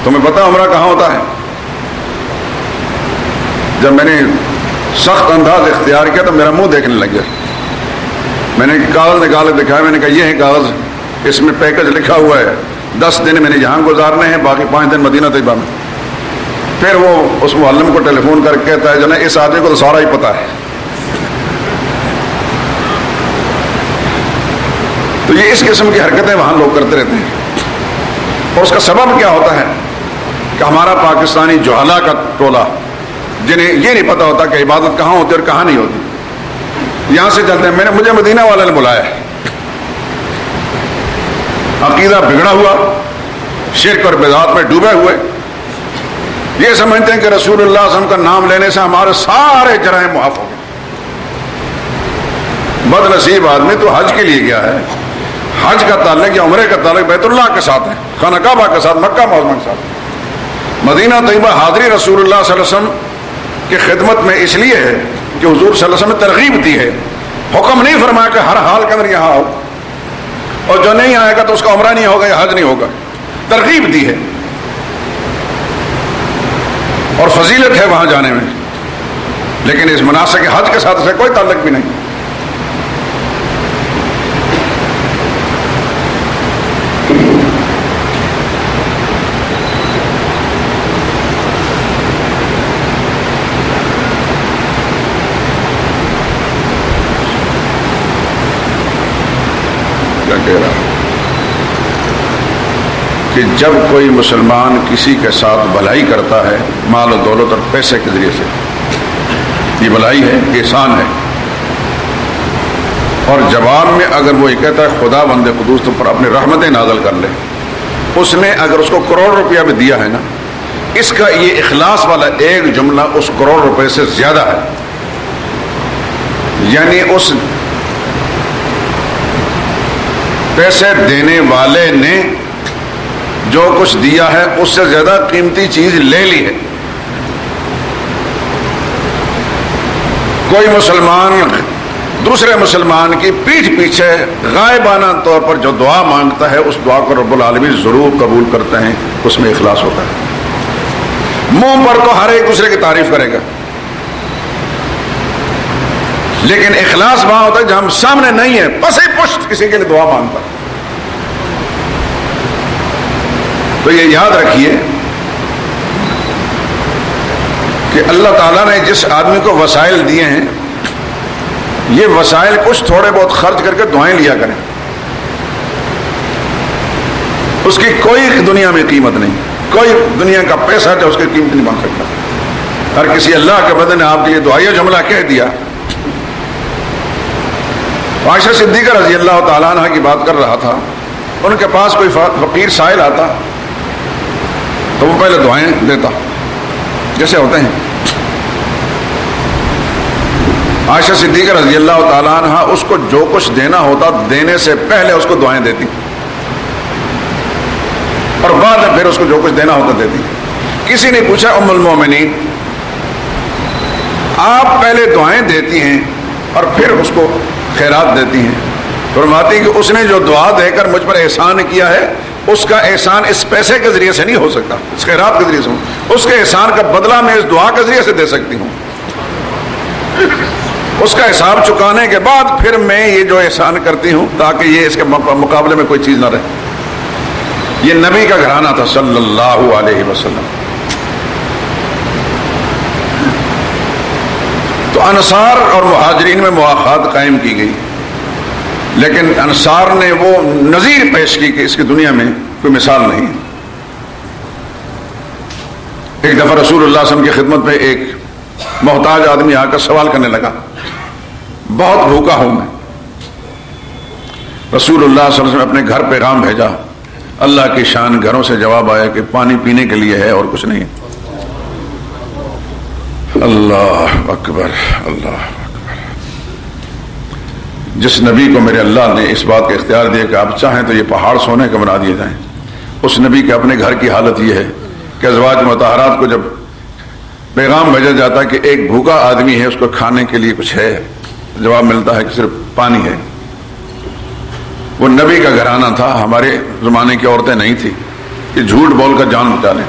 تمہیں پتا عمرہ کہاں ہوتا ہے؟ جب میں نے سخت انداز اختیار کیا تو میرا منہ دیکھنے لگ گیا. میں نے کاغذ نکال کے دکھایا، میں نے کہا یہ ہے کاغذ، اس میں پیکج لکھا ہوا ہے، 10 دن میں نے یہاں گزارنے ہیں، باقی 5 دن مدینہ طیبہ میں. پھر وہ اس معلم کو ٹیلی فون کر کے کہتا ہے جناب اس آدمی کو تو سارا ہی پتا ہے. تو یہ اس قسم کی حرکتیں وہاں لوگ کرتے رہتے ہیں. اور اس کا سبب کیا ہوتا ہے کہ ہمارا پاکستانی جہلا کا ٹولہ، جنہیں یہ نہیں پتا ہوتا کہ عبادت کہاں ہوتی اور کہاں نہیں ہوتی، یہاں سے چلتے ہیں. مجھے مدینہ والے نے بلایا ہے، عقیدہ بگڑا ہوا، شرک اور بدعات میں ڈوبے ہوئے، یہ سمجھتے ہیں کہ رسول اللہ صلی اللہ علیہ وسلم کا نام لینے سے ہمارے سارے جرائم معاف ہو گئے. بد نصیب آدمی تو حج کے لیے گیا ہے، حج کا تعلق یا عمرے کا تعلق بیت اللہ کے ساتھ ہے، خانہ کعبہ کے ساتھ، مکہ معظمہ کے ساتھ. مدینہ طیبہ حاضری رسول اللہ صلی اللہ علیہ وسلم کی خدمت میں اس لیے ہے کہ حضور صلی اللہ علیہ وسلم نے ترغیب دی ہے، حکم نہیں فرمایا کہ ہر حال کے اندر یہاں آؤ، اور جو نہیں آئے گا تو اس کا عمرہ نہیں ہوگا یا حج نہیں ہوگا. ترغیب دی ہے اور فضیلت ہے وہاں جانے میں، لیکن اس مناسک حج کے ساتھ اسے کوئی تعلق بھی نہیں. کہ جب کوئی مسلمان کسی کے ساتھ بھلائی کرتا ہے مال و دولت اور پیسے کے ذریعے سے، یہ بھلائی ہے، احسان ہے، اور جواب میں اگر وہ یہ کہتا ہے خدا بندے قدوس تم پر اپنی رحمتیں نازل کر لے، اس نے اگر اس کو کروڑ روپیہ بھی دیا ہے نا، اس کا یہ اخلاص والا ایک جملہ اس کروڑ روپے سے زیادہ ہے. یعنی اس پیسے دینے والے نے جو کچھ دیا ہے اس سے زیادہ قیمتی چیز لے لی ہے. کوئی مسلمان دوسرے مسلمان کی پیٹھ پیچھے غائبانہ طور پر جو دعا مانگتا ہے اس دعا کو رب العالمین ضرور قبول کرتے ہیں، اس میں اخلاص ہوتا ہے. منہ پر تو ہر ایک دوسرے کی تعریف کرے گا، لیکن اخلاص وہاں ہوتا ہے جہاں ہم سامنے نہیں ہے، پسے پشت کسی کے لیے دعا مانگتا. تو یہ یاد رکھیے کہ اللہ تعالیٰ نے جس آدمی کو وسائل دیے ہیں، یہ وسائل کچھ تھوڑے بہت خرچ کر کے دعائیں لیا کریں، اس کی کوئی دنیا میں قیمت نہیں، کوئی دنیا کا پیسہ جو اس کی قیمت نہیں بن سکتا. ہر کسی اللہ کے بندے نے آپ کے لیے دعائیہ جملہ کہہ دیا. عائشہ صدیقہ رضی اللہ تعالیٰ عنہ کی بات کر رہا تھا، ان کے پاس کوئی فقیر سائل آتا تو وہ پہلے دعائیں دیتا جیسے ہوتے ہیں. عائشہ صدیقہ رضی اللہ تعالیٰ عنہ اس کو جو کچھ دینا ہوتا دینے سے پہلے اس کو دعائیں دیتی، اور بعد میں پھر اس کو جو کچھ دینا ہوتا دیتی. کسی نے پوچھا ام المومنین آپ پہلے دعائیں دیتی ہیں اور پھر اس کو خیرات دیتی ہیں؟ فرماتی کہ اس نے جو دعا دے کر مجھ پر احسان کیا ہے اس کا احسان اس پیسے کے ذریعے سے نہیں ہو سکتا، اس خیرات کے ذریعے سے ہوں. اس کے احسان کا بدلہ میں اس دعا کے ذریعے سے دے سکتی ہوں. اس کا حساب چکانے کے بعد پھر میں یہ جو احسان کرتی ہوں تاکہ یہ اس کے مقابلے میں کوئی چیز نہ رہے. یہ نبی کا گھرانہ تھا صلی اللہ علیہ وسلم. تو انصار اور مہاجرین میں مواخات قائم کی گئی، لیکن انصار نے وہ نظیر پیش کی کہ اس کی دنیا میں کوئی مثال نہیں. ایک دفعہ رسول اللہ صلی اللہ علیہ وسلم کی خدمت میں ایک محتاج آدمی آ کر سوال کرنے لگا، بہت بھوکا ہوں میں. رسول اللہ صلی اللہ علیہ وسلم نے اپنے گھر پیغام بھیجا، اللہ کی شان، گھروں سے جواب آیا کہ پانی پینے کے لیے ہے اور کچھ نہیں. اللہ اکبر، اللہ اکبر. جس نبی کو میرے اللہ نے اس بات کا اختیار دیا کہ آپ چاہیں تو یہ پہاڑ سونے کے بنا دیے جائیں، اس نبی کے اپنے گھر کی حالت یہ ہے کہ ازواج مطہرات کو جب پیغام بھیجا جاتا ہے کہ ایک بھوکا آدمی ہے، اس کو کھانے کے لیے کچھ ہے، جواب ملتا ہے کہ صرف پانی ہے. وہ نبی کا گھرانہ تھا، ہمارے زمانے کی عورتیں نہیں تھی کہ جھوٹ بول کر جان بچا لیں.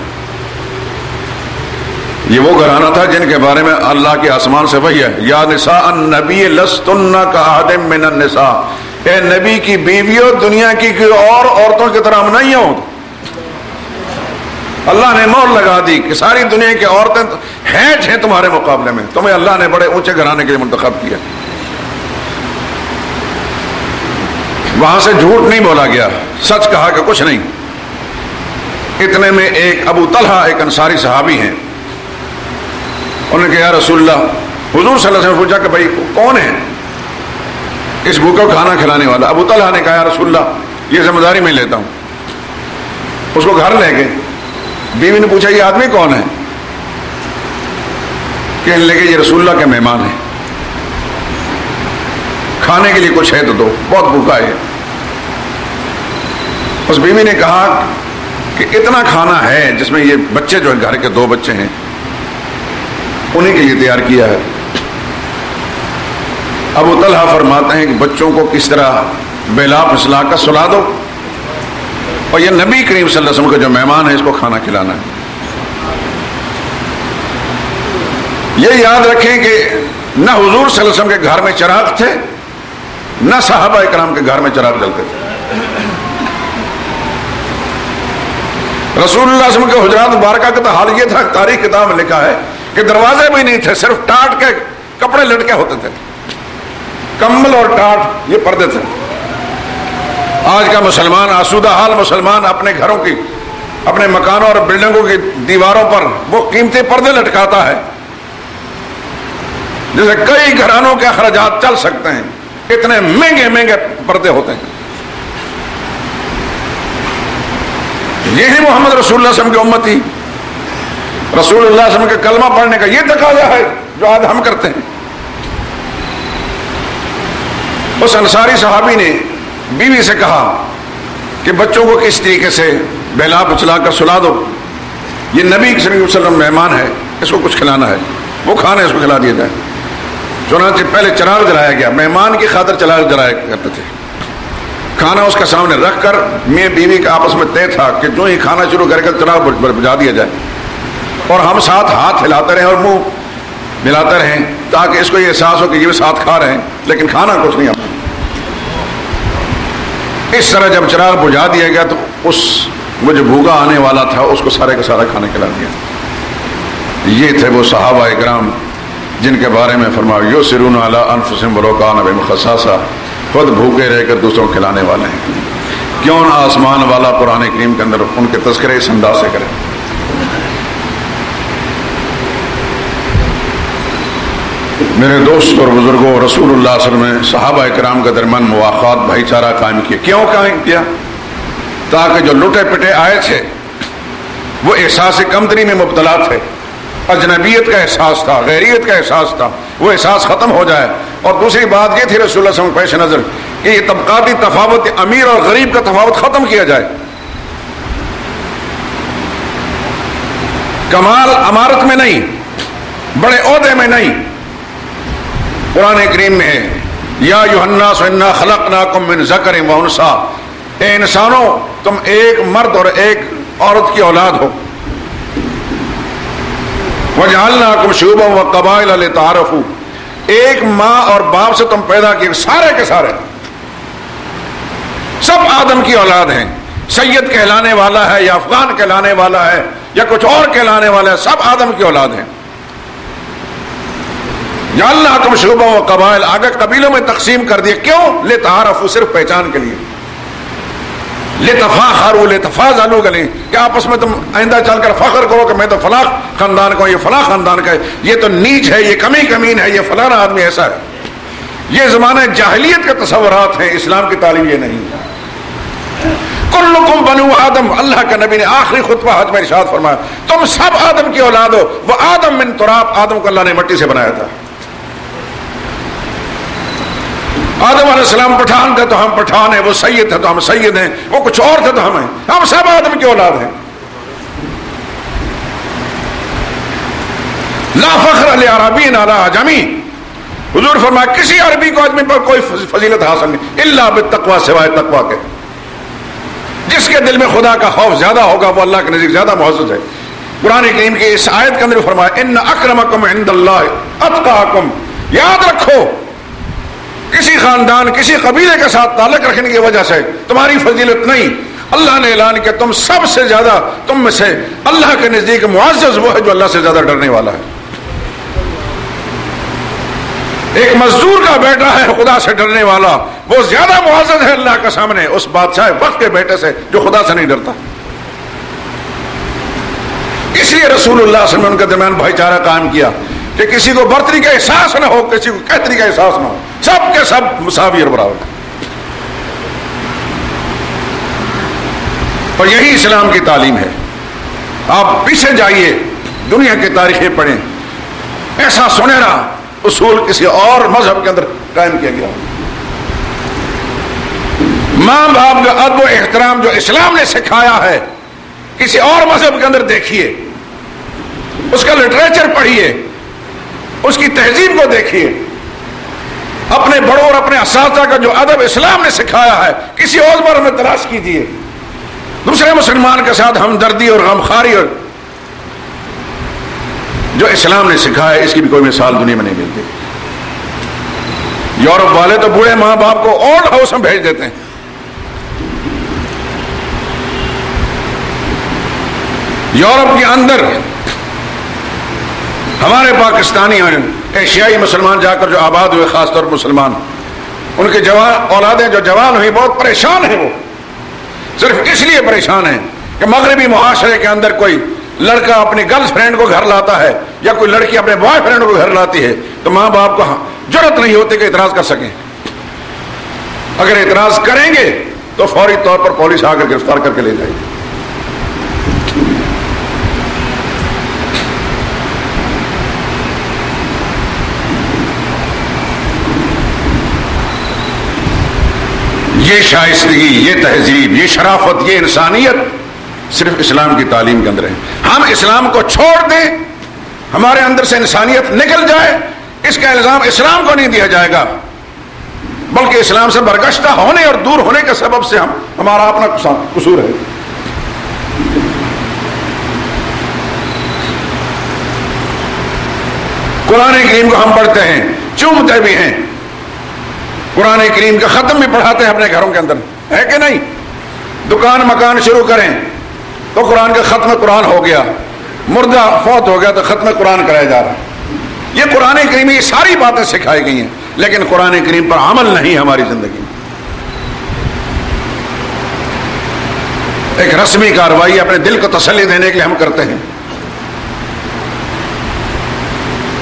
یہ وہ گھرانہ تھا جن کے بارے میں اللہ کے آسمان سے وحی ہے، یا نساء النبی لستن کاحد من النساء، اے نبی کی بیویوں دنیا کی اور عورتوں کی طرح نہیں ہو. اللہ نے مہر لگا دی کہ ساری دنیا کی عورتیں ہیچ ہیں تمہارے مقابلے میں، تمہیں اللہ نے بڑے اونچے گھرانے کے لیے منتخب کیا. وہاں سے جھوٹ نہیں بولا گیا، سچ کہا کہ کچھ نہیں. اتنے میں ایک ابو طلحہ ایک انصاری صحابی ہیں، انہوں نے کہا یا رسول اللہ، حضور صلی اللہ علیہ وسلم نے پوچھا کہ بھائی کون ہے اس بھوکے کو کھانا کھلانے والا؟ ابو طلحہ نے کہا یا رسول اللہ یہ ذمہ داری میں لیتا ہوں. اس کو گھر لے گئے. بیوی نے پوچھا یہ آدمی کون ہے؟ کہنے لگے یہ رسول اللہ کے مہمان ہیں، کھانے کے لیے کچھ ہے تو دو، بہت بھوکا ہے. اس بیوی نے کہا کہ اتنا کھانا ہے جس میں یہ بچے جو ہیں، گھر کے 2 بچے ہیں، انہیں کے لیے تیار کیا ہے. ابو طلحہ فرماتے ہیں کہ بچوں کو کس طرح بیلا پھسلا کر سلا دو، اور یہ نبی کریم صلی اللہ علیہ وسلم کا جو مہمان ہے اس کو کھانا کھلانا ہے. یہ یاد رکھیں کہ نہ حضور صلی اللہ علیہ وسلم کے گھر میں چراغ تھے، نہ صحابہ کرام کے گھر میں چراغ جلتے تھے. رسول اللہ صلی اللہ علیہ وسلم کے حجرات مبارکہ کا تو حال یہ تھا، تاریخ کتاب میں لکھا ہے کہ دروازے بھی نہیں تھے، صرف ٹاٹ کے کپڑے لٹکے ہوتے تھے، کمبل اور ٹاٹ یہ پردے تھے. آج کا مسلمان آسودہ حال مسلمان اپنے گھروں کی، اپنے مکانوں اور بلڈنگوں کی دیواروں پر وہ قیمتی پردے لٹکاتا ہے جیسے کئی گھرانوں کے اخراجات چل سکتے ہیں، اتنے مہنگے مہنگے پردے ہوتے ہیں. یہی محمد رسول اللہ صلی اللہ علیہ وسلم کی امتی، رسول اللہ صلی اللہ علیہ وسلم کے کلمہ پڑھنے کا یہ تقاضا ہے جو آج ہم کرتے ہیں. اس انصاری صحابی نے بیوی سے کہا کہ بچوں کو کس طریقے سے بہلا پچلا کر سلا دو، یہ نبی صلی اللہ علیہ وسلم مہمان ہے، اس کو کچھ کھلانا ہے، وہ کھانا ہے اس کو کھلا دیا جائے. چنانچہ پہلے چراغ جلایا گیا، مہمان کی خاطر چراغ جلایا کرتے تھے. کھانا اس کے سامنے رکھ کر میں بیوی کا آپس میں طے تھا کہ جو ہی کھانا شروع کرے گا چراغ بجھا دیا جائے، اور ہم ساتھ ہاتھ ہلاتے رہیں اور منہ ملاتے رہیں تاکہ اس کو یہ احساس ہو کہ یہ بھی ساتھ کھا رہے ہیں لیکن کھانا کچھ نہیں. اس طرح جب چراغ بجھا دیا گیا تو اس وہ جو بھوکا آنے والا تھا اس کو سارے کا سارا کھانا کھلا دیا. یہ تھے وہ صحابہ اکرام جن کے بارے میں فرمایا یسرون علی انفسہم ولو کان بہم خصاصہ، خود بھوکے رہ کر دوسروں کو کھلانے والے ہیں. کیوں نہ آسمان والا قرآن کریم کے اندر ان کے تذکرے اس انداز سے کرے. میرے دوست اور بزرگوں، رسول اللہ صلی اللہ علیہ وسلم نے صحابہ کرام کے درمیان مواخات بھائی چارہ قائم کیا. کیوں قائم کیا؟ تاکہ جو لٹے پٹے آئے تھے وہ احساس کمتری میں مبتلا تھے، اجنبیت کا احساس تھا، غیریت کا احساس تھا، وہ احساس ختم ہو جائے. اور دوسری بات یہ تھی رسول اللہ صلی اللہ علیہ وسلم پیش نظر کہ یہ طبقاتی تفاوت، امیر اور غریب کا تفاوت ختم کیا جائے. کمال امارت میں نہیں، بڑے عہدے میں نہیں. قرآن کریم میں ہے یا ایھا الناس انا خلقناکم من ذکر و انثی، اے انسانوں تم ایک مرد اور ایک عورت کی اولاد ہو. وجعلناکم شعوبا وقبائل لتعارفوا، ایک ماں اور باپ سے تم پیدا کیے، سارے کے سارے سب آدم کی اولاد ہیں. سید کہلانے والا ہے یا افغان کہلانے والا ہے یا کچھ اور کہلانے والا ہے، سب آدم کی اولاد ہیں. جعلناکم شعوبا وقبائل، آگے قبیلوں میں تقسیم کر دیا. کیوں؟ لتعارفوا، صرف پہچان کے لیے. لتفاخروا لتفاضلوا، کہ آپس میں تم آئندہ چل کر فخر کرو کہ میں تو فلاں خاندان کا ہوں، یہ فلاں خاندان کا ہے، یہ تو نیچ ہے، یہ کمی کمین ہے، یہ فلانا آدمی ایسا ہے. یہ زمانہ جاہلیت کے تصورات ہیں، اسلام کی تعلیم یہ نہیں. کلکم بنو آدم، اللہ کے نبی نے آخری خطبہ حج میں ارشاد فرمایا تم سب آدم کی اولاد ہو. وہ آدم من تراب، آدم کو اللہ نے مٹی سے بنایا تھا. آدم علیہ السلام پٹھان تھے تو ہم پٹھان ہیں، وہ سید تھے تو ہم سید ہیں، وہ کچھ اور تھے تو ہم ہیں، ہم سب آدم کی اولاد ہیں. لا فخر لعربی علی عجمی، حضور فرمایا کسی عربی کو آدمی پر کوئی فضیلت حاصل نہیں الا بالتقوی، سوائے تقوی کے. جس کے دل میں خدا کا خوف زیادہ ہوگا وہ اللہ کے نزدیک زیادہ معزز ہے. قرآن کریم کی اس آیت کے اندر فرمایا ان اکرمکم عند اللہ اتقاکم. یاد رکھو کسی خاندان کسی قبیلے کے ساتھ تعلق رکھنے کی وجہ سے تمہاری فضیلت نہیں. اللہ نے اعلان کیا تم سب سے زیادہ تم میں سے اللہ کے نزدیک معزز وہ ہے جو اللہ سے زیادہ ڈرنے والا ہے. ایک مزدور کا بیٹا ہے خدا سے ڈرنے والا، وہ زیادہ معزز ہے اللہ کے سامنے اس بادشاہ وقت کے بیٹے سے جو خدا سے نہیں ڈرتا. اس لیے رسول اللہ صلی اللہ علیہ وسلم نے ان کے درمیان بھائی چارہ قائم کیا کہ کسی کو برتری کا احساس نہ ہو، کسی کو کہتری کا احساس نہ ہو، سب کے سب مساوی اور برابر. اور یہی اسلام کی تعلیم ہے. آپ پیچھے جائیے دنیا کی تاریخیں پڑھیں، ایسا سنہرا اصول کسی اور مذہب کے اندر قائم کیا گیا. ماں باپ کا ادب و احترام جو اسلام نے سکھایا ہے کسی اور مذہب کے اندر دیکھیے، اس کا لٹریچر پڑھیے، اس کی تہذیب کو دیکھیے. اپنے بڑوں اور اپنے اساتذہ کا جو ادب اسلام نے سکھایا ہے کسی اور پر ہمیں تلاش کیجیے. دوسرے مسلمان کے ساتھ ہمدردی اور غمخواری اور جو اسلام نے سکھایا اس کی بھی کوئی مثال دنیا میں نہیں ملتی. یورپ والے تو بوڑھے ماں باپ کو اولڈ ہاؤس میں بھیج دیتے ہیں. یورپ کے اندر ہمارے پاکستانی اور ایشیائی مسلمان جا کر جو آباد ہوئے، خاص طور پر مسلمان، ان کے جوان اولادیں جو جوان ہوئی بہت پریشان ہیں. وہ صرف اس لیے پریشان ہیں کہ مغربی معاشرے کے اندر کوئی لڑکا اپنی گرل فرینڈ کو گھر لاتا ہے یا کوئی لڑکی اپنے بوائے فرینڈ کو گھر لاتی ہے تو ماں باپ کو جرأت نہیں ہوتی کہ اعتراض کر سکیں. اگر اعتراض کریں گے تو فوری طور پر پولیس آ کر گرفتار کر کے لے جائے گی. یہ شائستگی، یہ تہذیب، یہ شرافت، یہ انسانیت صرف اسلام کی تعلیم کے اندر ہے. ہم اسلام کو چھوڑ دیں، ہمارے اندر سے انسانیت نکل جائے، اس کا الزام اسلام کو نہیں دیا جائے گا بلکہ اسلام سے برگشتہ ہونے اور دور ہونے کے سبب سے ہمارا اپنا قصور ہے. قرآن کریم کو ہم پڑھتے ہیں، چومتے بھی ہیں، قرآن کریم کا ختم بھی پڑھاتے ہیں اپنے گھروں کے اندر، ہے کہ نہیں؟ دکان مکان شروع کریں تو قرآن کا ختم قرآن ہو گیا، مردہ فوت ہو گیا تو ختم قرآن کرایا جا رہا ہے. یہ قرآن کریم میں یہ ساری باتیں سکھائی گئی ہیں لیکن قرآن کریم پر عمل نہیں ہماری زندگی میں. ایک رسمی کارروائی اپنے دل کو تسلی دینے کے لیے ہم کرتے ہیں.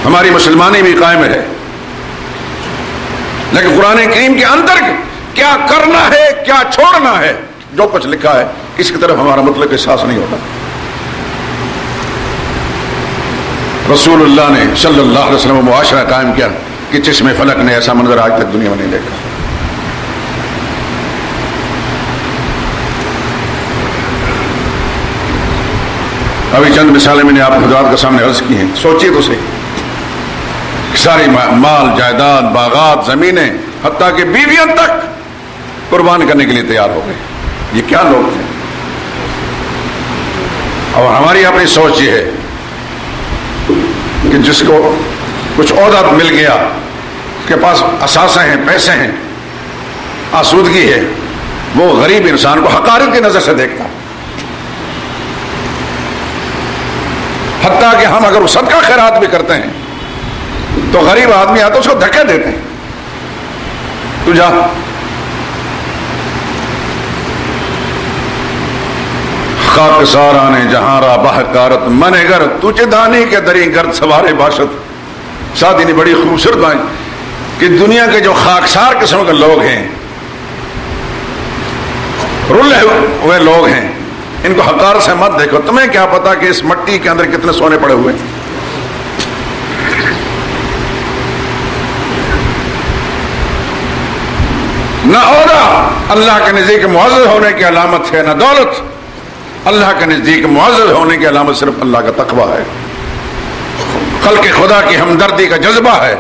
ہماری مسلمانی بھی قائم ہے لیکن قرآن کریم کے اندر کیا کرنا ہے کیا چھوڑنا ہے جو کچھ لکھا ہے اس کی طرف ہمارا مطلق احساس نہیں ہوتا. رسول اللہ نے صلی اللہ علیہ وسلم معاشرہ قائم کیا کہ چشم فلک نے ایسا منظر آج تک دنیا میں نہیں دیکھا. ابھی چند مثالیں میں نے آپ حضرات کے سامنے عرض کی ہیں، سوچیے تو صحیح. ساری مال جائیداد باغات زمینیں حتیٰ کہ بیویاں تک قربان کرنے کے لیے تیار ہو گئے. یہ کیا لوگ تھے؟ اور ہماری اپنی سوچ یہ ہے کہ جس کو کچھ عہدہ مل گیا، اس کے پاس اثاثے ہیں، پیسے ہیں، آسودگی ہے، وہ غریب انسان کو حقارت کی نظر سے دیکھتا. حتیٰ کہ ہم اگر صدقہ خیرات بھی کرتے ہیں تو غریب آدمی آتا اس کو دھکے دیتے ہیں، تو جا. خاک سارانے جہاں را بہکارت من گر تجھ دانی کے دری گرد سوارے باشد. شادی نے بڑی خوبصورت بات کہ دنیا کے جو خاکسار قسم کے لوگ ہیں، رلے ہوئے لوگ ہیں، ان کو حقار سے مت دیکھو. تمہیں کیا پتا کہ اس مٹی کے اندر کتنے سونے پڑے ہوئے ہیں. نہ عہدہ اللہ کے نزدیک معزز ہونے کی علامت ہے، نہ دولت اللہ کے نزدیک معزز ہونے کی علامت صرف اللہ کا تقویٰ ہے. خلق خدا کی ہمدردی کا جذبہ ہے.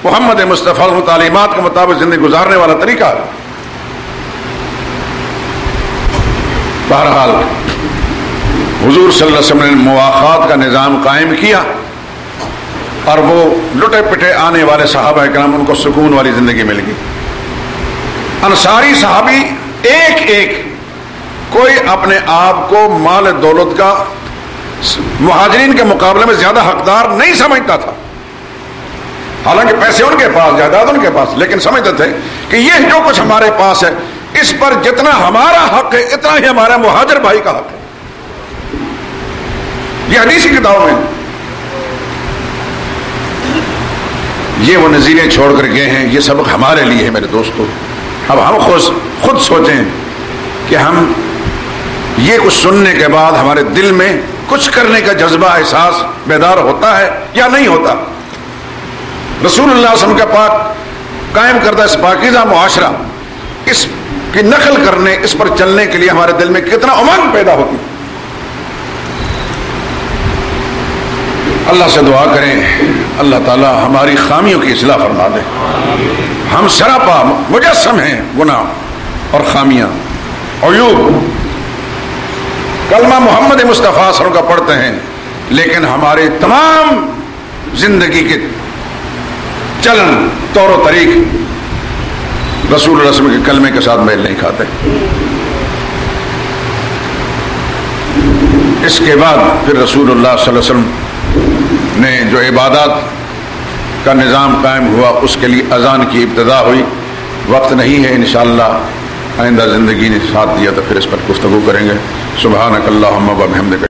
محمد مصطفیٰ کی تعلیمات کے مطابق زندگی گزارنے والا طریقہ ہے۔ بہرحال حضور صلی اللہ علیہ وسلم نے مواخات کا نظام قائم کیا اور وہ لٹے پٹے آنے والے صحابہ کرام ان کو سکون والی زندگی مل گئی۔ انصاری صحابی ایک ایک کوئی اپنے آپ کو مال دولت کا مہاجرین کے مقابلے میں زیادہ حقدار نہیں سمجھتا تھا، حالانکہ پیسے ان کے پاس، جائیداد ان کے پاس، لیکن سمجھتے تھے کہ یہ جو کچھ ہمارے پاس ہے اس پر جتنا ہمارا حق ہے اتنا ہی ہمارا مہاجر بھائی کا حق ہے۔ یہ حدیث کی کتابوں میں یہ وہ نظیریں چھوڑ کر گئے ہیں، یہ سبق ہمارے لیے ہے میرے دوستو۔ اب ہم خود سوچیں کہ ہم یہ کچھ سننے کے بعد ہمارے دل میں کچھ کرنے کا جذبہ احساس بیدار ہوتا ہے یا نہیں ہوتا؟ رسول اللہ صلی اللہ علیہ وسلم کا پاک قائم کردہ اس پاکیزہ معاشرہ، اس کی نقل کرنے، اس پر چلنے کے لیے ہمارے دل میں کتنا امنگ پیدا ہوتی۔ اللہ سے دعا کریں اللہ تعالی ہماری خامیوں کی اصلاح فرما دے۔ ہم سراپا مجسم ہیں گناہ اور خامیاں، عیوب۔ کلمہ محمد مصطفیٰ صلی اللہ علیہ وسلم کا پڑھتے ہیں لیکن ہمارے تمام زندگی کے چلن، طور و طریق رسول اللہ صلی اللہ علیہ وسلم کے کلمے کے ساتھ میل نہیں کھاتے۔ اس کے بعد پھر رسول اللہ صلی اللہ علیہ وسلم نے جو عبادات کا نظام قائم ہوا اس کے لیے اذان کی ابتدا ہوئی۔ وقت نہیں ہے، انشاءاللہ آئندہ زندگی نے ساتھ دیا تو پھر اس پر گفتگو کریں گے۔ سبحانک اللہم و بحمدک۔